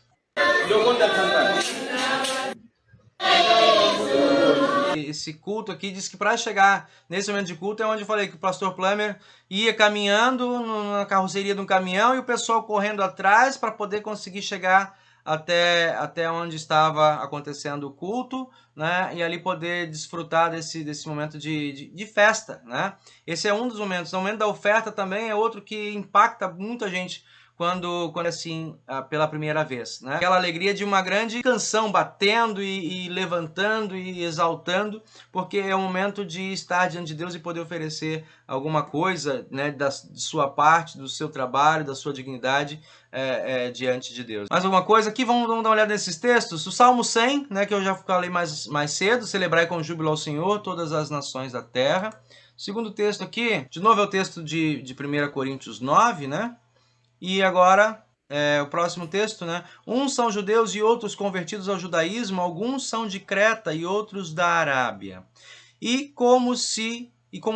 Esse culto aqui diz que para chegar nesse momento de culto é onde eu falei que o pastor Plummer ia caminhando na carroceria de um caminhão e o pessoal correndo atrás para poder conseguir chegar até onde estava acontecendo o culto, né? E ali poder desfrutar desse momento de festa, né? Esse é um dos momentos. O momento da oferta também é outro que impacta muita gente quando assim, pela primeira vez, né? Aquela alegria de uma grande canção batendo e levantando e exaltando, porque é o momento de estar diante de Deus e poder oferecer alguma coisa, né, de sua parte, do seu trabalho, da sua dignidade diante de Deus. Mais alguma coisa aqui? Vamos dar uma olhada nesses textos. O Salmo 100, né, que eu já falei mais cedo, celebrai com júbilo ao Senhor todas as nações da terra. O segundo texto aqui, de novo é o texto de 1 Coríntios 9, né? E agora, o próximo texto, né? Uns são judeus e outros convertidos ao judaísmo, alguns são de Creta e outros da Arábia. E como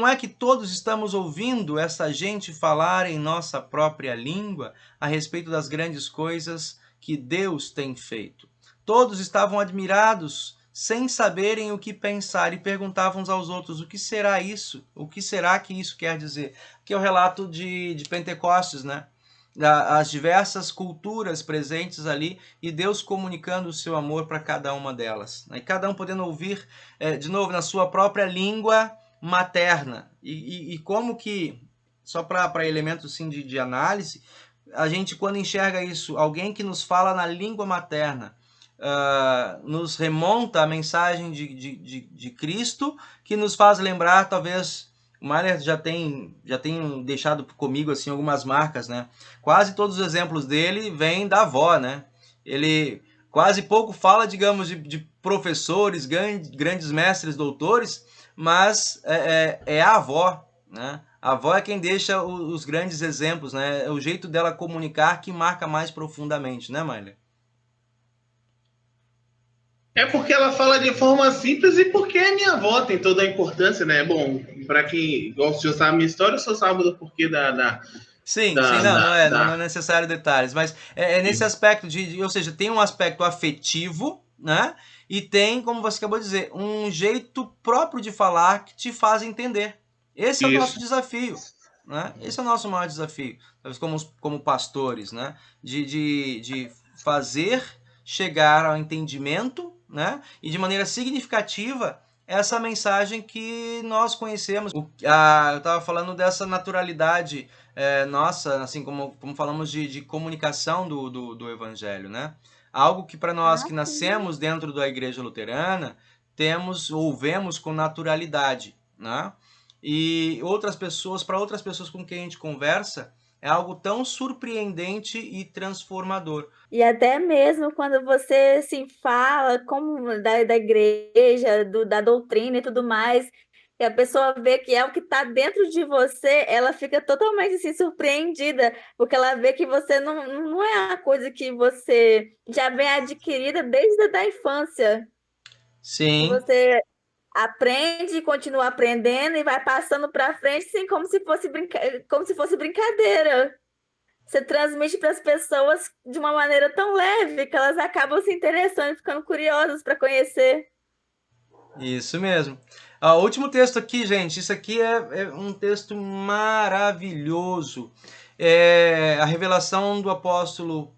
é que todos estamos ouvindo essa gente falar em nossa própria língua a respeito das grandes coisas que Deus tem feito? Todos estavam admirados, sem saberem o que pensar, e perguntavam uns aos outros: o que será isso? O que será que isso quer dizer? Aqui é o relato de Pentecostes, né? As diversas culturas presentes ali e Deus comunicando o seu amor para cada uma delas. E cada um podendo ouvir, de novo, na sua própria língua materna. E como que, só para elementos assim, de análise, a gente quando enxerga isso, alguém que nos fala na língua materna, nos remonta a mensagem de Cristo, que nos faz lembrar, talvez... O Mahler já tem deixado comigo assim algumas marcas, né? Quase todos os exemplos dele vêm da avó, né? Ele quase pouco fala, digamos, de professores, grandes mestres, doutores, mas é a avó, né? A avó é quem deixa os grandes exemplos, né? É o jeito dela comunicar que marca mais profundamente, né, Mayler? É porque ela fala de forma simples e porque a minha avó tem toda a importância, né? Bom, para quem gosta de saber a minha história, eu só sabe do porquê Sim, sim, da, não, da, não é da... necessário detalhes, mas é nesse aspecto ou seja, tem um aspecto afetivo, né? E tem, como você acabou de dizer, um jeito próprio de falar que te faz entender. Esse é o nosso Isso. desafio, né? Esse é o nosso maior desafio, talvez como pastores, né? De fazer chegar ao entendimento, né? E de maneira significativa essa mensagem que nós conhecemos. Eu estava falando dessa naturalidade nossa, assim como falamos de comunicação do Evangelho, né? Algo que para nós que nascemos dentro da Igreja Luterana temos ou vemos com naturalidade, né? E para outras pessoas com quem a gente conversa, é algo tão surpreendente e transformador. E até mesmo quando você assim, fala como da igreja, da doutrina e tudo mais, e a pessoa vê que é o que está dentro de você, ela fica totalmente assim, surpreendida, porque ela vê que você não é uma coisa que você já vem adquirida desde a infância. Que Sim, você aprende, continua aprendendo e vai passando para frente, assim, como se fosse brincadeira. Você transmite para as pessoas de uma maneira tão leve que elas acabam se interessando, ficando curiosas para conhecer. isso mesmo. O último texto aqui, gente, isso aqui é um texto maravilhoso. É a revelação do apóstolo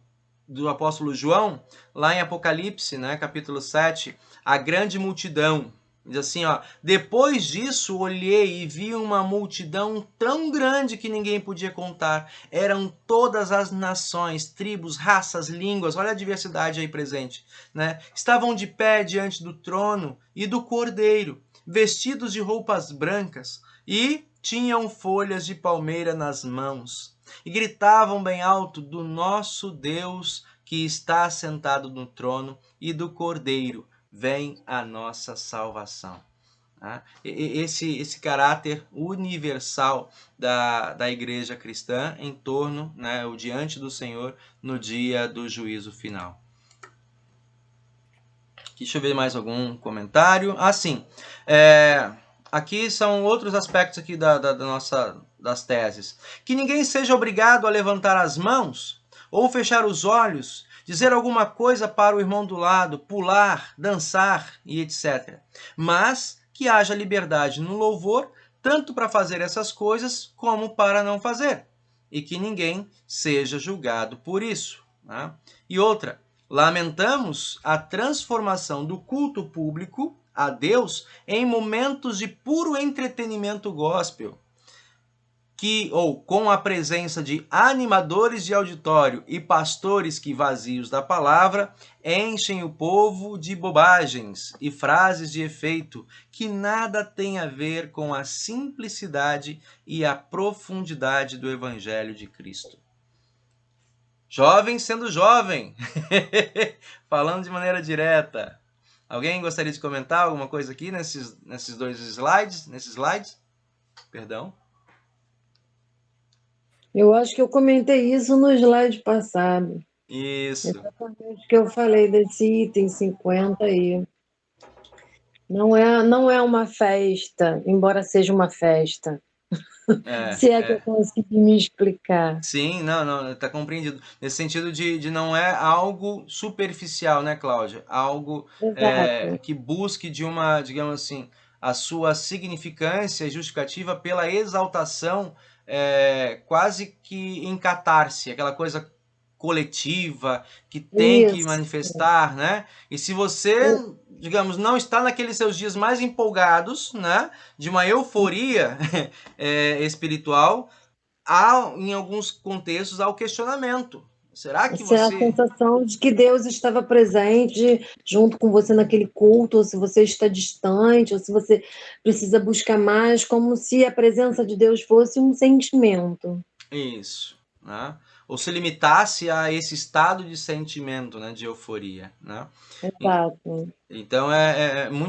João, lá em Apocalipse, né, capítulo 7, a grande multidão. Diz assim, ó: depois disso olhei e vi uma multidão tão grande que ninguém podia contar. Eram todas as nações, tribos, raças, línguas. Olha a diversidade aí presente, né? Estavam de pé diante do trono e do Cordeiro, vestidos de roupas brancas, e tinham folhas de palmeira nas mãos. E gritavam bem alto: do nosso Deus que está sentado no trono e do Cordeiro vem a nossa salvação. Esse caráter universal da igreja cristã em torno, né, o diante do Senhor no dia do juízo final. Deixa eu ver mais algum comentário. Sim. Aqui são outros aspectos aqui das teses. Que ninguém seja obrigado a levantar as mãos ou fechar os olhos, dizer alguma coisa para o irmão do lado, pular, dançar e etc. Mas que haja liberdade no louvor, tanto para fazer essas coisas como para não fazer, e que ninguém seja julgado por isso. Né? E outra, lamentamos a transformação do culto público a Deus em momentos de puro entretenimento gospel, com a presença de animadores de auditório e pastores que, vazios da palavra, enchem o povo de bobagens e frases de efeito que nada têm a ver com a simplicidade e a profundidade do Evangelho de Cristo. Jovem sendo jovem, falando de maneira direta. Alguém gostaria de comentar alguma coisa aqui nesses dois slides? Nesses slides? Perdão. Eu acho que eu comentei isso no slide passado. Isso. Exatamente o que eu falei desse item 50 aí. Não é uma festa, embora seja uma festa. Se é que eu consegui me explicar. Sim, não, está compreendido. Nesse sentido de não é algo superficial, né, Cláudia? Algo que busque de uma, digamos assim, a sua significância justificativa pela exaltação quase que em catarse, aquela coisa coletiva que tem que manifestar, né? E se você, digamos, não está naqueles seus dias mais empolgados, né, de uma euforia espiritual, em alguns contextos, há o questionamento. Será que você... É a sensação de que Deus estava presente junto com você naquele culto, ou se você está distante, ou se você precisa buscar mais, como se a presença de Deus fosse um sentimento. Isso. né? Ou se limitasse a esse estado de sentimento, né, de euforia, né? Exato. Então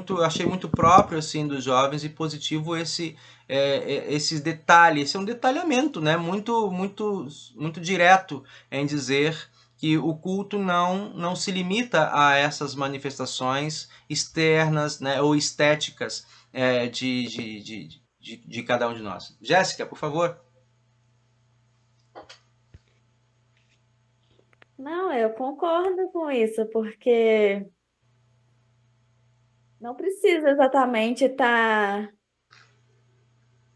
eu achei muito próprio assim dos jovens e positivo esse detalhe, esse é um detalhamento, né, muito direto em dizer que o culto não se limita a essas manifestações externas, né, ou estéticas de cada um de nós. Jéssica, por favor. Não, eu concordo com isso, porque não precisa exatamente tá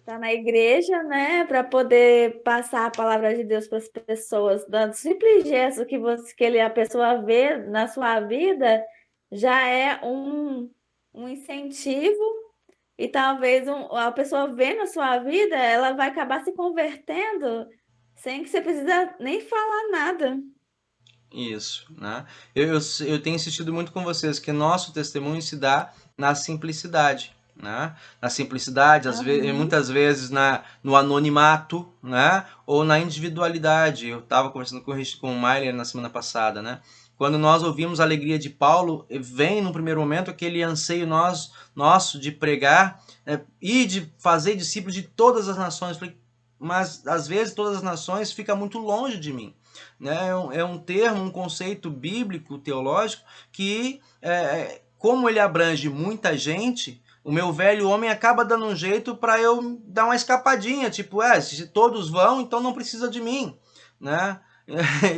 na igreja, né, para poder passar a palavra de Deus para as pessoas. Dando simples gesto a pessoa vê na sua vida já é um incentivo e talvez a pessoa vendo a sua vida, ela vai acabar se convertendo sem que você precisa nem falar nada. Isso, né? Eu tenho insistido muito com vocês que nosso testemunho se dá na simplicidade, né? Na simplicidade, muitas vezes no anonimato, né? Ou na individualidade. Eu estava conversando com o Mailer na semana passada, né? Quando nós ouvimos a alegria de Paulo, vem no primeiro momento aquele anseio nosso de pregar e de fazer discípulos de todas as nações. Mas às vezes todas as nações fica muito longe de mim. Né? É um termo, um conceito bíblico, teológico, que, como ele abrange muita gente, o meu velho homem acaba dando um jeito para eu dar uma escapadinha, tipo, se todos vão, então não precisa de mim, né?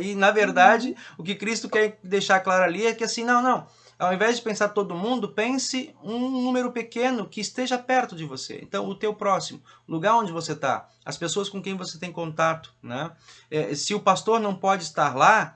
E, na verdade, o que Cristo quer deixar claro ali é que assim, não, ao invés de pensar todo mundo, pense um número pequeno que esteja perto de você. Então, o teu próximo, o lugar onde você está, as pessoas com quem você tem contato, né? Se o pastor não pode estar lá,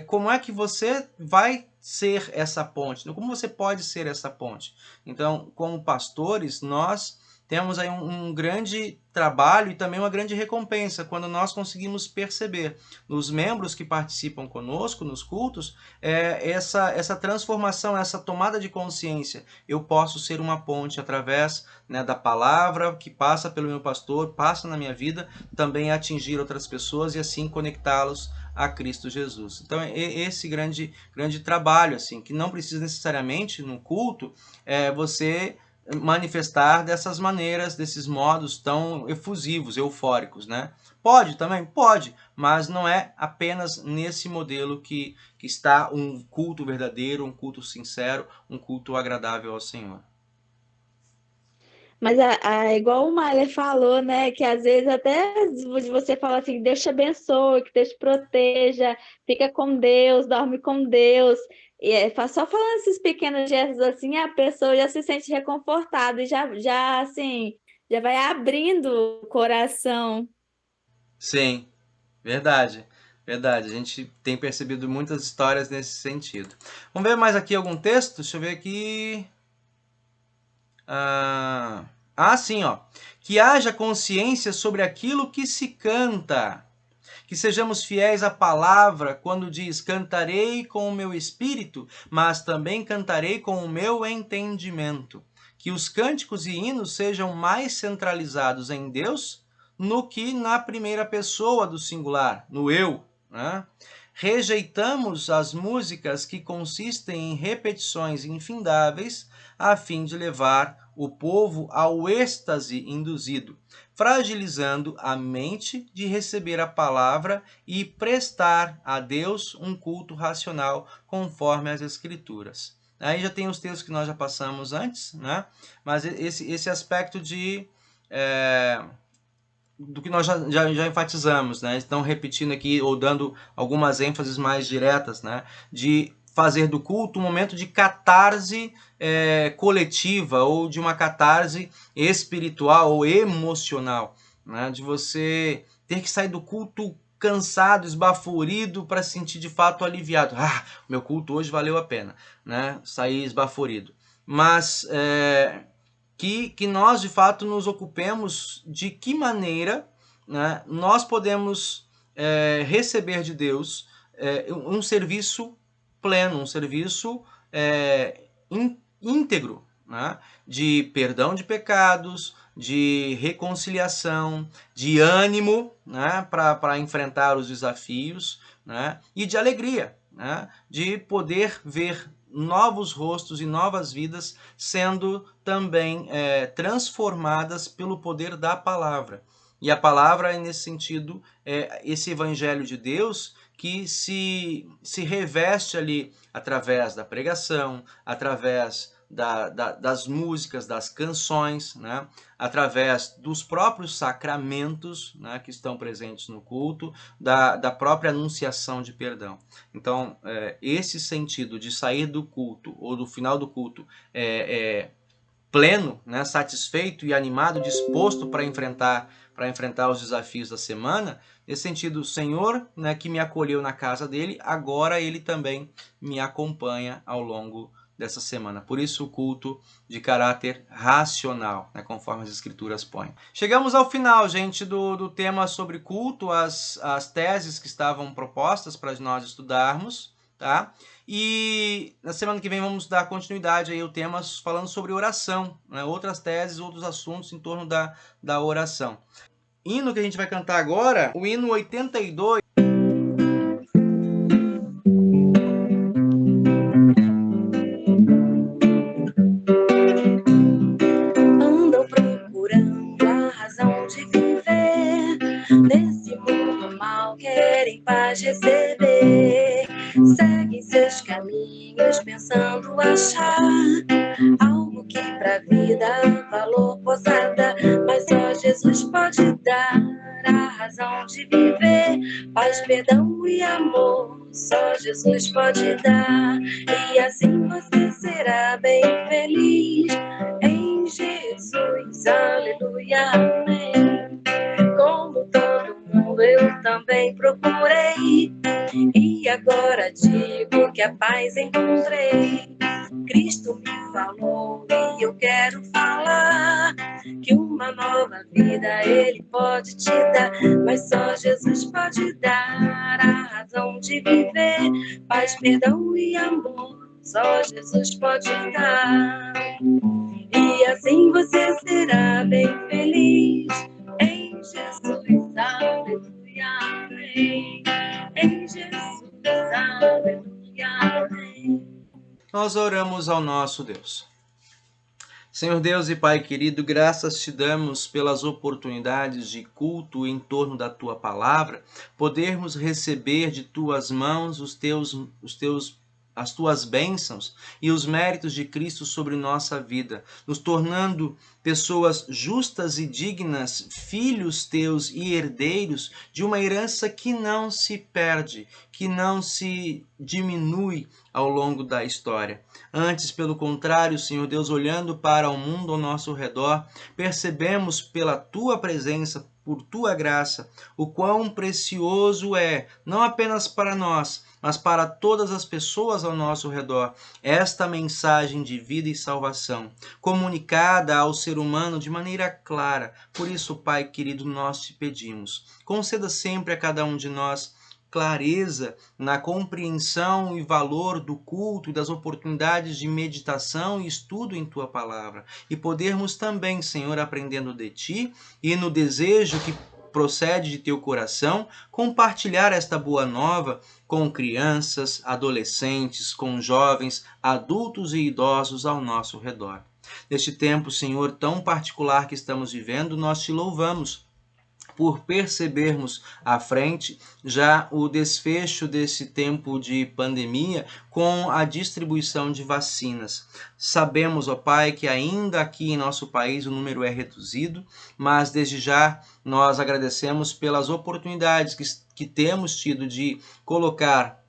como é que você vai ser essa ponte? Como você pode ser essa ponte? Então, como pastores, nós temos aí um grande trabalho e também uma grande recompensa quando nós conseguimos perceber nos membros que participam conosco nos cultos essa transformação, essa tomada de consciência. Eu posso ser uma ponte através, né, da palavra que passa pelo meu pastor, passa na minha vida, também atingir outras pessoas e assim conectá-los a Cristo Jesus. Então é esse grande trabalho, assim, que não precisa necessariamente no culto você manifestar dessas maneiras, desses modos tão efusivos, eufóricos, né? Pode também? Pode, mas não é apenas nesse modelo que está um culto verdadeiro, um culto sincero, um culto agradável ao Senhor. Mas igual o Mahler falou, né? Que às vezes até você fala assim, Deus te abençoe, que Deus te proteja, fica com Deus, dorme com Deus. E só falando esses pequenos gestos assim, a pessoa já se sente reconfortada e já assim, já vai abrindo o coração. Sim, verdade. Verdade, a gente tem percebido muitas histórias nesse sentido. Vamos ver mais aqui algum texto? Deixa eu ver aqui. Sim, ó. Que haja consciência sobre aquilo que se canta. Que sejamos fiéis à palavra quando diz: cantarei com o meu espírito, mas também cantarei com o meu entendimento. Que os cânticos e hinos sejam mais centralizados em Deus no que na primeira pessoa do singular, no eu, né? Rejeitamos as músicas que consistem em repetições infindáveis a fim de levar o povo ao êxtase induzido, fragilizando a mente de receber a palavra e prestar a Deus um culto racional conforme as Escrituras. Aí já tem os textos que nós já passamos antes, né? Mas esse aspecto do que nós já enfatizamos, né? Estão repetindo aqui ou dando algumas ênfases mais diretas, né? De fazer do culto um momento de catarse coletiva ou de uma catarse espiritual ou emocional, né? De você ter que sair do culto cansado, esbaforido para se sentir de fato aliviado. Meu culto hoje valeu a pena, né? Sair esbaforido. Mas que nós de fato nos ocupemos de que maneira, né, nós podemos receber de Deus um serviço pleno, um serviço íntegro, né, de perdão de pecados, de reconciliação, de ânimo, né, para enfrentar os desafios, né, e de alegria, né, de poder ver novos rostos e novas vidas sendo também transformadas pelo poder da palavra. E a palavra, nesse sentido, é esse evangelho de Deus que se reveste ali através da pregação, através das músicas, das canções, né? Através dos próprios sacramentos, né, que estão presentes no culto, da própria anunciação de perdão. Então, esse sentido de sair do culto ou do final do culto pleno, né, satisfeito e animado, disposto para enfrentar os desafios da semana, nesse sentido, o Senhor, né, que me acolheu na casa dele, agora ele também me acompanha ao longo dessa semana. Por isso o culto de caráter racional, né, conforme as escrituras põem. Chegamos ao final, gente, do tema sobre culto, as teses que estavam propostas para nós estudarmos, tá? E na semana que vem vamos dar continuidade aí ao tema falando sobre oração, né? Outras teses, outros assuntos em torno da oração. Hino que a gente vai cantar agora, o hino 82. Andam procurando a razão de viver, nesse mundo mal querem paz receber. Seguem seus caminhos pensando achar algo que pra vida valor possa dar, mas só Jesus pode dar a razão de viver, paz, perdão e amor. Só Jesus pode dar, e assim você será bem feliz em Jesus, aleluia, amém. Como todo mundo eu também procurei, e agora digo que a paz encontrei. Cristo me falou e eu quero falar que uma nova vida Ele pode te dar, mas só Jesus pode dar a razão de viver, paz, perdão e amor. Só Jesus pode dar, e assim você será bem feliz em Jesus, aleluia, amém. Em Jesus, aleluia, amém. Nós oramos ao nosso Deus. Senhor Deus e Pai querido, graças te damos pelas oportunidades de culto em torno da Tua Palavra, podermos receber de Tuas mãos as Tuas bênçãos e os méritos de Cristo sobre nossa vida, nos tornando pessoas justas e dignas, filhos Teus e herdeiros de uma herança que não se perde, que não se diminui ao longo da história. Antes, pelo contrário, Senhor Deus, olhando para o mundo ao nosso redor, percebemos pela Tua presença, por Tua graça, o quão precioso é, não apenas para nós, mas para todas as pessoas ao nosso redor, esta mensagem de vida e salvação, comunicada ao ser humano de maneira clara. Por isso, Pai querido, nós te pedimos, conceda sempre a cada um de nós clareza na compreensão e valor do culto e das oportunidades de meditação e estudo em Tua Palavra, e podermos também, Senhor, aprendendo de Ti e no desejo que procede de Teu coração, compartilhar esta boa nova com crianças, adolescentes, com jovens, adultos e idosos ao nosso redor. Neste tempo, Senhor, tão particular que estamos vivendo, nós Te louvamos por percebermos à frente já o desfecho desse tempo de pandemia com a distribuição de vacinas. Sabemos, ó Pai, que ainda aqui em nosso país o número é reduzido, mas desde já nós agradecemos pelas oportunidades que temos tido de colocar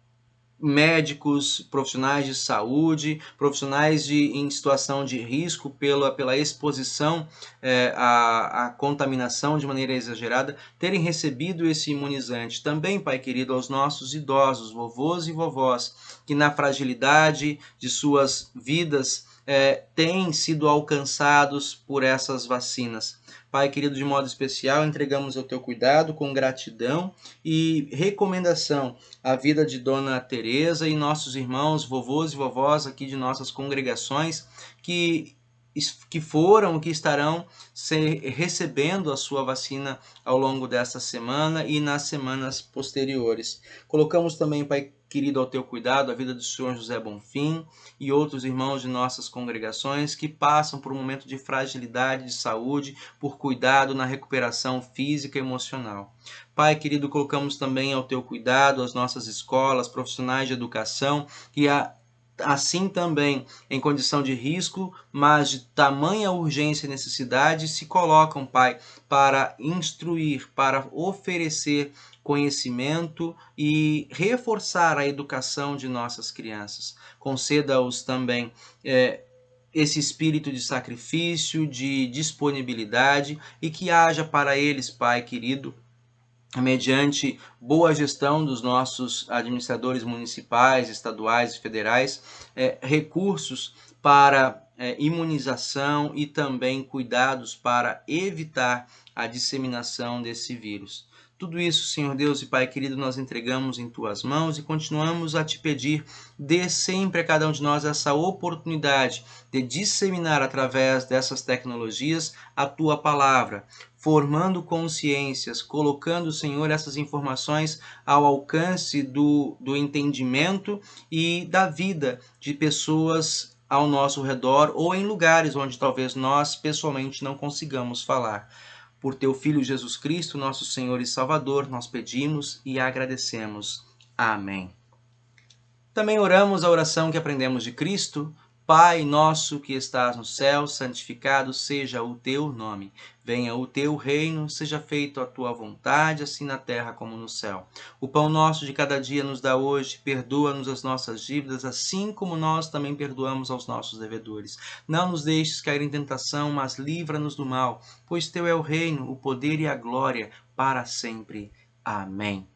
médicos, profissionais de saúde, profissionais em situação de risco pela exposição à contaminação de maneira exagerada, terem recebido esse imunizante. Também, Pai querido, aos nossos idosos, vovôs e vovós, que na fragilidade de suas vidas têm sido alcançados por essas vacinas. Pai querido, de modo especial, entregamos ao Teu cuidado com gratidão e recomendação a vida de Dona Teresa e nossos irmãos, vovôs e vovós aqui de nossas congregações, que que foram, que estarão recebendo a sua vacina ao longo desta semana e nas semanas posteriores. Colocamos também, Pai querido, ao teu cuidado a vida do Senhor José Bonfim e outros irmãos de nossas congregações que passam por um momento de fragilidade de saúde, por cuidado na recuperação física e emocional. Pai querido, colocamos também ao teu cuidado as nossas escolas, profissionais de educação que assim também em condição de risco, mas de tamanha urgência e necessidade, se colocam, Pai, para instruir, para oferecer conhecimento e reforçar a educação de nossas crianças. Conceda-os também esse espírito de sacrifício, de disponibilidade e que haja para eles, Pai querido, mediante boa gestão dos nossos administradores municipais, estaduais e federais, recursos para imunização e também cuidados para evitar a disseminação desse vírus. Tudo isso, Senhor Deus e Pai querido, nós entregamos em Tuas mãos e continuamos a Te pedir, dê sempre a cada um de nós essa oportunidade de disseminar através dessas tecnologias a Tua palavra, formando consciências, colocando, Senhor, essas informações ao alcance do entendimento e da vida de pessoas ao nosso redor ou em lugares onde talvez nós pessoalmente não consigamos falar. Por teu Filho Jesus Cristo, nosso Senhor e Salvador, nós pedimos e agradecemos. Amém. Também oramos a oração que aprendemos de Cristo. Pai nosso que estás no céu, santificado seja o teu nome. Venha o teu reino, seja feita a tua vontade, assim na terra como no céu. O pão nosso de cada dia nos dá hoje, perdoa-nos as nossas dívidas, assim como nós também perdoamos aos nossos devedores. Não nos deixes cair em tentação, mas livra-nos do mal, pois teu é o reino, o poder e a glória, para sempre. Amém.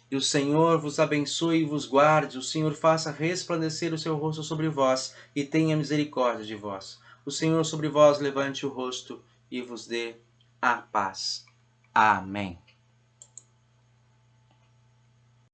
E o Senhor vos abençoe e vos guarde, o Senhor faça resplandecer o seu rosto sobre vós e tenha misericórdia de vós. O Senhor sobre vós levante o rosto e vos dê a paz. Amém.